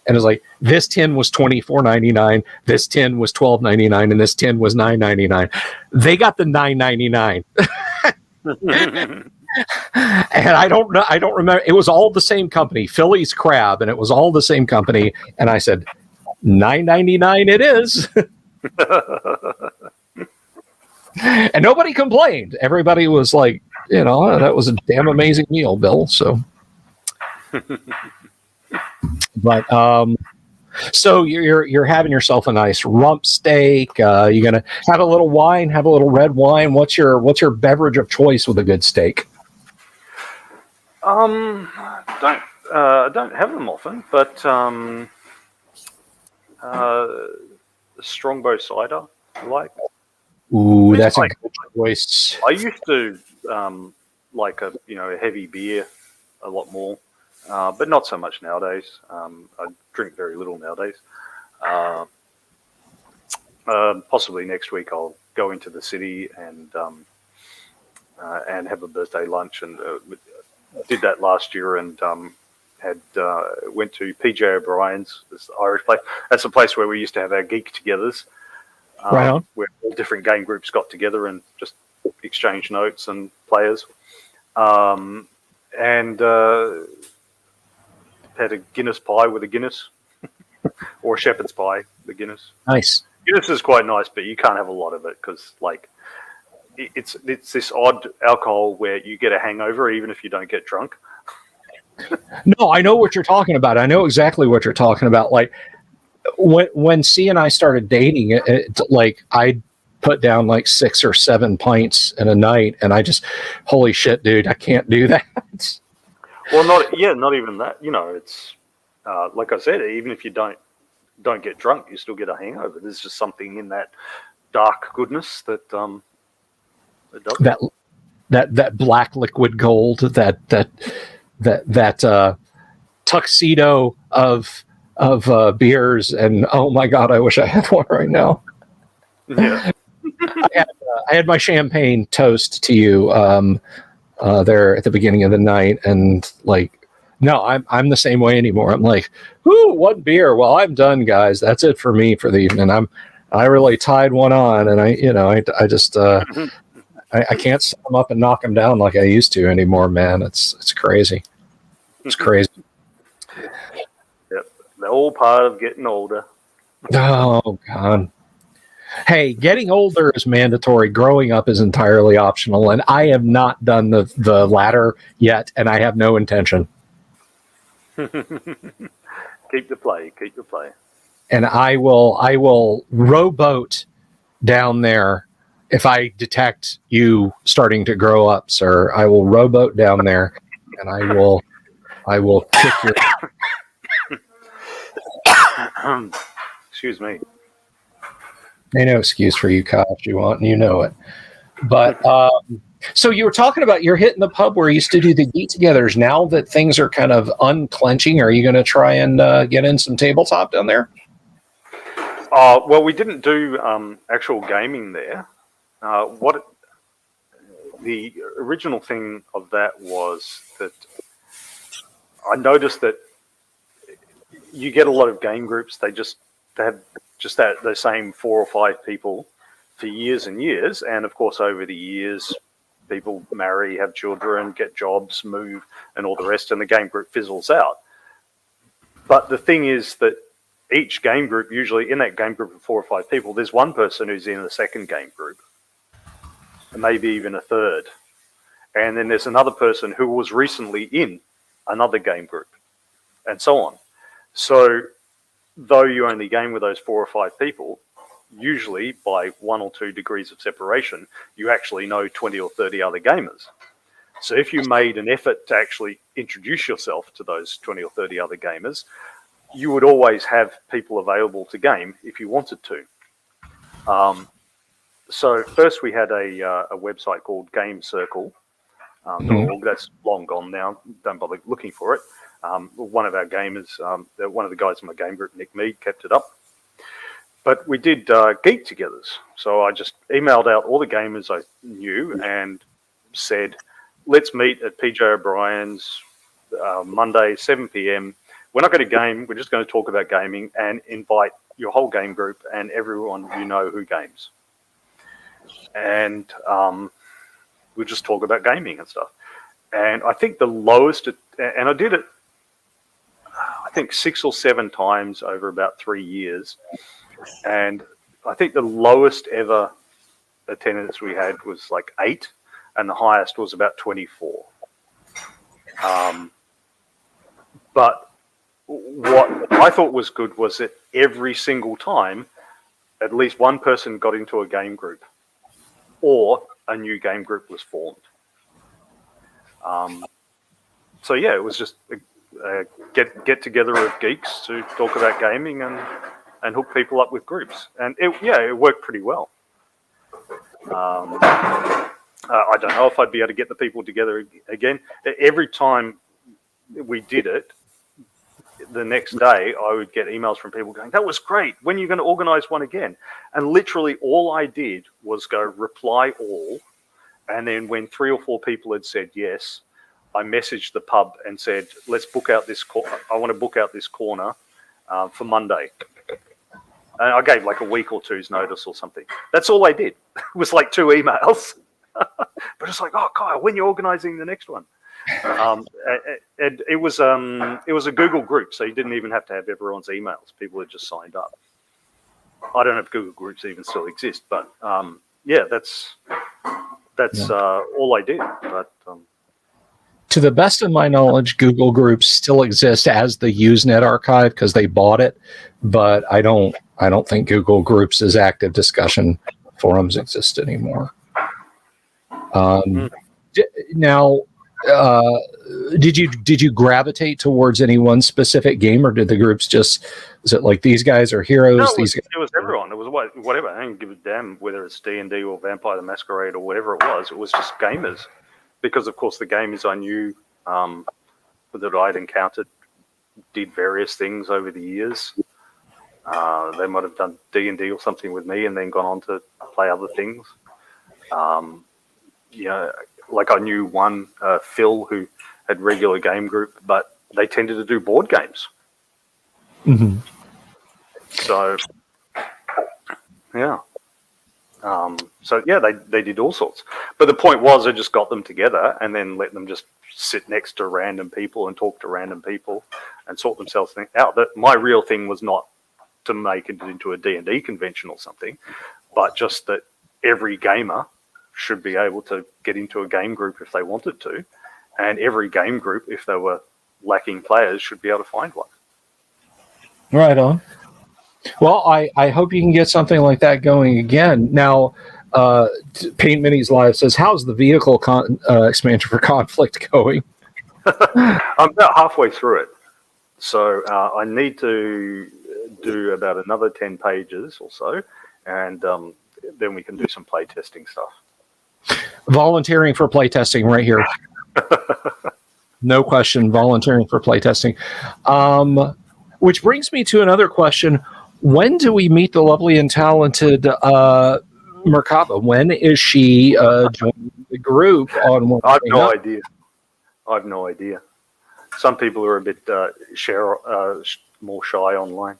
And it was like, this tin was $24.99, this tin was $12.99, and this tin was $9.99. They got the $9.99. And I don't remember. It was all the same company, Philly's Crab, and it was all the same company. And I said, $9.99 it is. And nobody complained. Everybody was like, that was a damn amazing meal, Bill. So, but so you're having yourself a nice rump steak. You're gonna have a little wine, have a little red wine. What's your beverage of choice with a good steak? Don't have them often, but Strongbow cider I like. Ooh, that's a good choice. I used to like a heavy beer a lot more, but not so much nowadays. I drink very little nowadays. Possibly next week I'll go into the city and have a birthday lunch, and did that last year, and went to PJ O'Brien's, this Irish place. That's a place where we used to have our geek-togethers, Right on. where all different game groups got together and just exchanged notes and players. And had a Guinness pie with a Guinness, or a shepherd's pie, the Guinness. Nice. Guinness is quite nice, but you can't have a lot of it because, like, it's this odd alcohol where you get a hangover even if you don't get drunk. No, I know what you're talking about. I know exactly what you're talking about. Like when C and I started dating, like I put down like 6 or 7 pints in a night, and I just, holy shit, dude, I can't do that. Well, not even that. You know, it's like I said, even if you don't get drunk, you still get a hangover. There's just something in that dark goodness that does that black liquid gold, that tuxedo of beers, and oh my god, I wish I had one right now. Yeah. I had my champagne toast to you there at the beginning of the night, and like, no, I'm the same way anymore. I'm like, ooh, 1 beer. Well, I'm done, guys. That's it for me for the evening. I really tied one on, and I just I can't set them up and knock them down like I used to anymore, man. It's crazy. It's crazy. Yep, they're all part of getting older. Oh god. Hey, getting older is mandatory. Growing up is entirely optional, and I have not done the latter yet, and I have no intention. Keep the play. And I will rowboat down there if I detect you starting to grow up, sir. I will rowboat down there, and I will kick your. Excuse me. Ain't no excuse for you, Kyle, if you want, and you know it. But so you were talking about you're hitting the pub where you used to do the get-togethers. Now that things are kind of unclenching, are you going to try and get in some tabletop down there? Well, we didn't do actual gaming there. The original thing of that was that I noticed that you get a lot of game groups. They have just the same 4 or 5 people for years and years, and of course over the years people marry, have children, get jobs, move, and all the rest, and the game group fizzles out. But the thing is that each game group, usually in that game group of 4 or 5 people, there's one person who's in the second game group, and maybe even a third, and then there's another person who was recently in another game group, and so on. So though you only game with those 4 or 5 people, usually by 1 or 2 degrees of separation, you actually know 20 or 30 other gamers. So if you made an effort to actually introduce yourself to those 20 or 30 other gamers, you would always have people available to game if you wanted to. So first we had a website called GameCircle.org. That's long gone now. Don't bother looking for it. One of our gamers, one of the guys in my game group, Nick Mead, kept it up. But we did get-togethers. So I just emailed out all the gamers I knew and said, let's meet at PJ O'Brien's Monday, 7 p.m. We're not going to game. We're just going to talk about gaming and invite your whole game group and everyone you know who games. And we'll just talk about gaming and stuff. And I think the lowest, and I did it, I think 6 or 7 times over about 3 years. And I think the lowest ever attendance we had was like 8, and the highest was about 24. But what I thought was good was that every single time, at least one person got into a game group, or a new game group was formed. So yeah, it was just a get together of geeks to talk about gaming and hook people up with groups, and it worked pretty well. I don't know if I'd be able to get the people together again. Every time we did it, the next day I would get emails from people going, "That was great. When are you going to organize one again?" And literally all I did was go reply all, and then when 3 or 4 people had said yes, I messaged the pub and said, let's book out this corner. I want to book out this corner for Monday. And I gave like a week or two's notice or something. That's all I did. It was like 2 emails. But it's like, oh, Kyle, when you're organising the next one? And it was a Google group, so you didn't even have to have everyone's emails. People had just signed up. I don't know if Google groups even still exist, but yeah, that's all I did. But to the best of my knowledge, Google Groups still exist as the Usenet archive because they bought it, but I don't think Google Groups' as active discussion forums exist anymore. Now, did you gravitate towards any one specific game, or did the groups just, is it like these guys are heroes? No, it was everyone. It was whatever. I didn't give a damn whether it's D&D or Vampire the Masquerade or whatever it was. It was just gamers. Because, of course, the gamers I knew that I'd encountered did various things over the years. They might have done D&D or something with me and then gone on to play other things. Like I knew one, Phil, who had regular game group, but they tended to do board games. Mm-hmm. So, yeah. They did all sorts. But the point was I just got them together and then let them just sit next to random people and talk to random people and sort themselves out. That my real thing was not to make it into a D&D convention or something, but just that every gamer should be able to get into a game group if they wanted to, and every game group, if they were lacking players, should be able to find one. Right on. Well, I hope you can get something like that going again. Now, Paint Minis Live says, how's the vehicle expansion for Conflict going? I'm about halfway through it. So I need to do about another 10 pages or so, and then we can do some playtesting stuff. Volunteering for playtesting right here. No question, volunteering for playtesting. Which brings me to another question. When do we meet the lovely and talented Merkaba? When is she joining the group? I have no idea. Some people are a bit more shy online.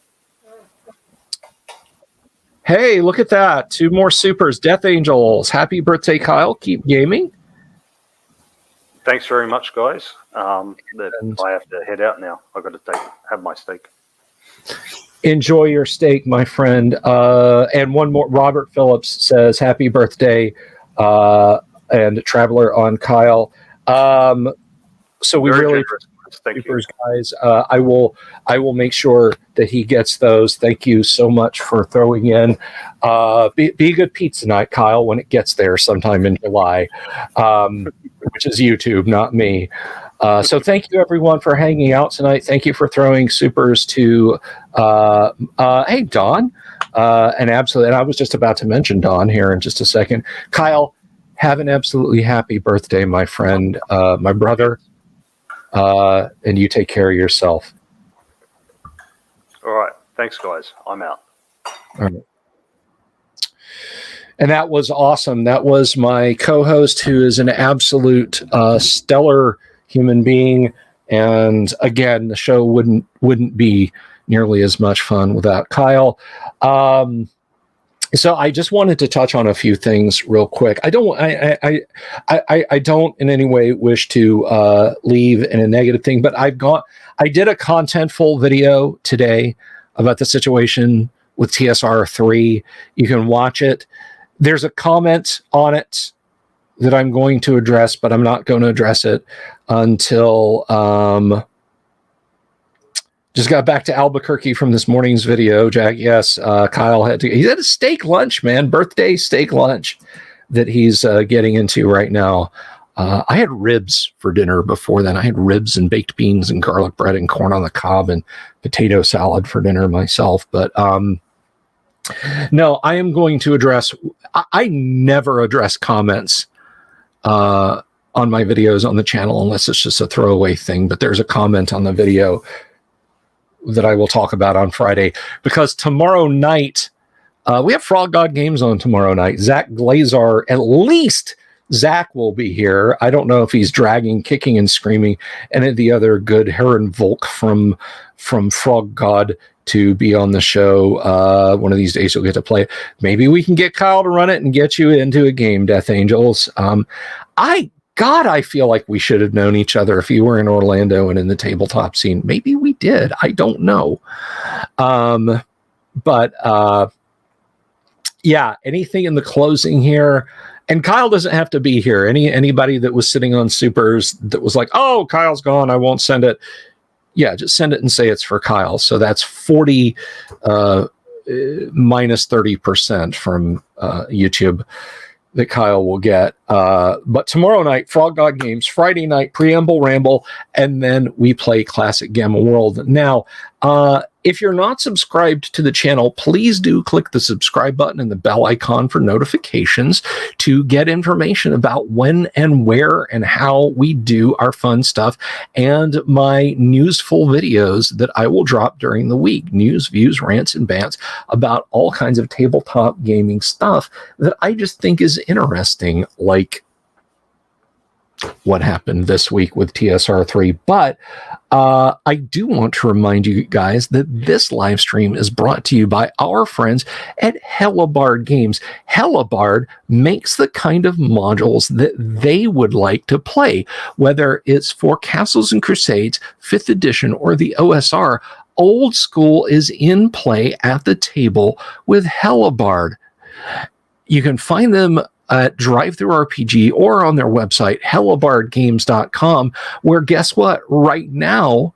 Hey, look at that. 2 more supers. Death Angels. Happy birthday, Kyle. Keep gaming. Thanks very much, guys. I have to head out now. I've got to have my steak. Enjoy your steak, my friend. And one more. Robert Phillips says, happy birthday, and Traveler on Kyle. So we Very really... generous. Thank you, guys. I will make sure that he gets those. Thank you so much for throwing in. Be a good pizza night, Kyle, when it gets there sometime in July, which is YouTube, not me. So thank you, everyone, for hanging out tonight. Thank you for throwing supers to hey, Don. And I was just about to mention Don here in just a second. Kyle, have an absolutely happy birthday, my friend, my brother. And you take care of yourself. All right. Thanks, guys. I'm out. All right. And that was awesome. That was my co-host, who is an absolute stellar human being. And again, the show wouldn't be nearly as much fun without Kyle. So I just wanted to touch on a few things real quick. I don't in any way wish to leave in a negative thing, but I did a contentful video today about the situation with TSR3. You can watch it. There's a comment on it that I'm going to address, but I'm not going to address it until just got back to Albuquerque from this morning's video, Jack. Yes, Kyle he had a steak lunch, man, birthday steak lunch that he's getting into right now. I had ribs for dinner before then. I had ribs and baked beans and garlic bread and corn on the cob and potato salad for dinner myself. But no, I am going to address. I never address comments on my videos on the channel unless it's just a throwaway thing. But there's a comment on the video that I will talk about on Friday, because tomorrow night we have Frog God Games on tomorrow night. Zach Glazar at least Zach will be here. I don't know if he's dragging, kicking, and screaming any of the other good Heron Volk from Frog God to be on the show. One of these days you'll get to play it. Maybe we can get Kyle to run it and get you into a game, Death Angels. I feel like we should have known each other if you were in Orlando and in the tabletop scene. Maybe we did. I don't know. Yeah, anything in the closing here? And Kyle doesn't have to be here. Anybody that was sitting on supers that was like, oh, Kyle's gone, I won't send it. Yeah, just send it and say it's for Kyle. So that's 40 minus 30% from YouTube that Kyle will get. But tomorrow night, Frog God Games, Friday night, Preamble Ramble, and then we play Classic Gamma World. Now, if you're not subscribed to the channel, please do click the subscribe button and the bell icon for notifications to get information about when and where and how we do our fun stuff and my newsful videos that I will drop during the week. News, views, rants, and bants about all kinds of tabletop gaming stuff that I just think is interesting, like what happened this week with TSR3. But I do want to remind you guys that this live stream is brought to you by our friends at Hellebarde Games. Hellebarde makes the kind of modules that they would like to play, whether it's for Castles and Crusades, 5th edition, or the OSR. Old school is in play at the table with Hellebarde. You can find them at DriveThruRPG or on their website, hellebardegames.com, where guess what? Right now,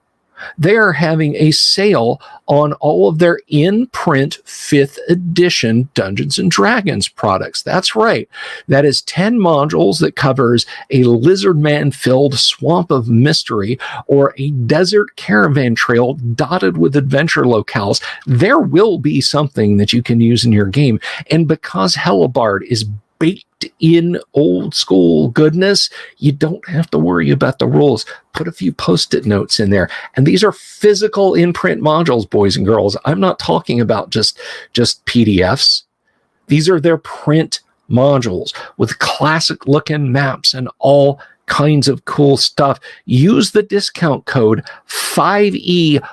they're having a sale on all of their in-print 5th edition Dungeons & Dragons products. That's right. That is 10 modules that covers a lizard man-filled swamp of mystery or a desert caravan trail dotted with adventure locales. There will be something that you can use in your game. And because Hellebarde is baked in old school goodness, you don't have to worry about the rules. Put a few post-it notes in there. And these are physical in-print modules, boys and girls. I'm not talking about just PDFs. These are their print modules with classic looking maps and all kinds of cool stuff. Use the discount code 5EOOP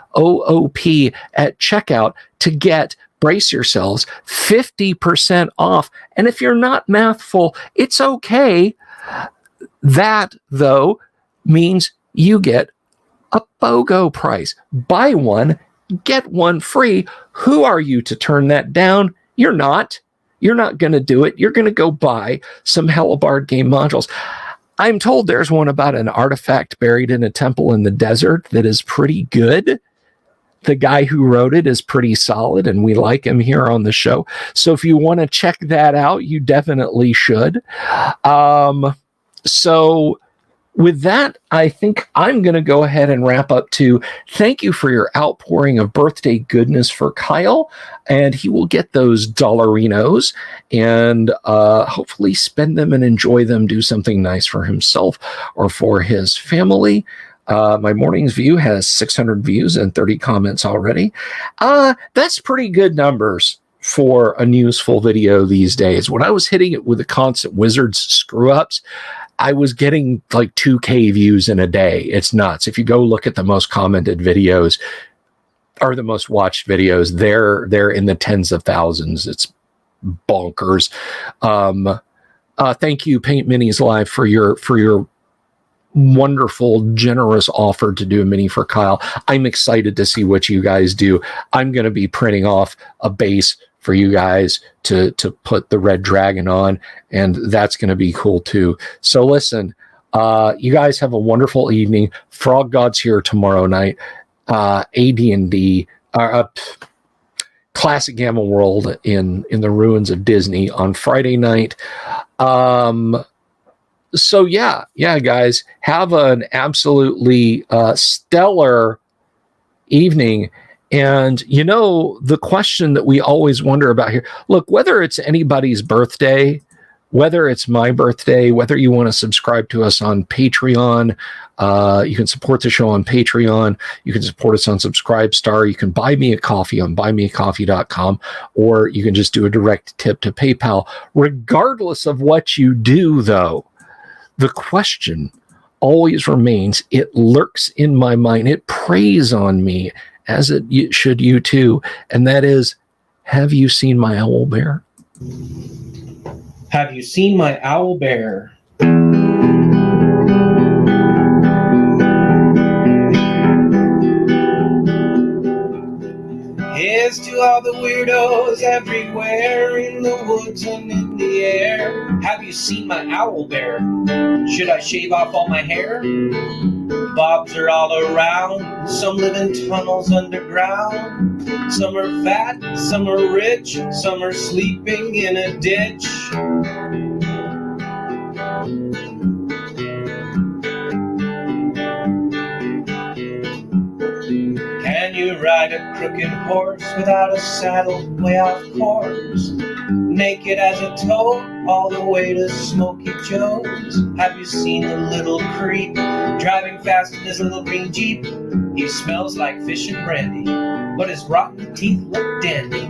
at checkout to get, brace yourselves, 50% off. And if you're not mathful, it's okay. That, though, means you get a BOGO price. Buy one, get one free. Who are you to turn that down? You're not. You're not going to do it. You're going to go buy some Hellebarde game modules. I'm told there's one about an artifact buried in a temple in the desert that is pretty good. The guy who wrote it is pretty solid, and we like him here on the show. So if you want to check that out, you definitely should. So with that, I think I'm going to go ahead and wrap up to thank you for your outpouring of birthday goodness for Kyle, and he will get those dollarinos and hopefully spend them and enjoy them, do something nice for himself or for his family. My morning's view has 600 views and 30 comments already. That's pretty good numbers for a newsful video these days. When I was hitting it with the constant Wizards screw-ups, I was getting like 2K views in a day. It's nuts. If you go look at the most commented videos or the most watched videos, they're in the tens of thousands. It's bonkers. Thank you, Paint Minis Live, for your wonderful, generous offer to do a mini for Kyle. I'm excited to see what you guys do. I'm going to be printing off a base for you guys to put the red dragon on, and that's going to be cool too. So listen, you guys have a wonderful evening. Frog God's here tomorrow night. AD&D, Classic Gamma World in the ruins of Disney on Friday night. So yeah, guys, have an absolutely stellar evening. And you know, the question that we always wonder about here, look, whether it's anybody's birthday, whether it's my birthday, whether you want to subscribe to us on Patreon, you can support the show on Patreon. You can support us on Subscribestar. You can buy me a coffee on buymeacoffee.com, or you can just do a direct tip to PayPal. Regardless of what you do, though, the question always remains. It lurks in my mind. It preys on me, as it should you too. And that is, have you seen my owl bear? Have you seen my owl bear? Here's to all the weirdos everywhere in the woods and in the air. Have you seen my owl bear? Should I shave off all my hair? Bobs are all around. Some live in tunnels underground. Some are fat, some are rich, some are sleeping in a ditch. Can you ride a crooked horse without a saddle way off course? Naked as a toad all the way to Smoky Joe's. Have you seen the little creep driving fast in his little green Jeep? He smells like fish and brandy, but his rotten teeth look dandy.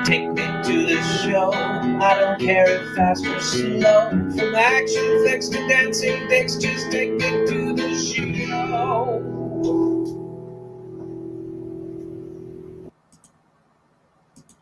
Take me to the show, I don't care if fast or slow. From action flicks to dancing dicks, just take me to the show.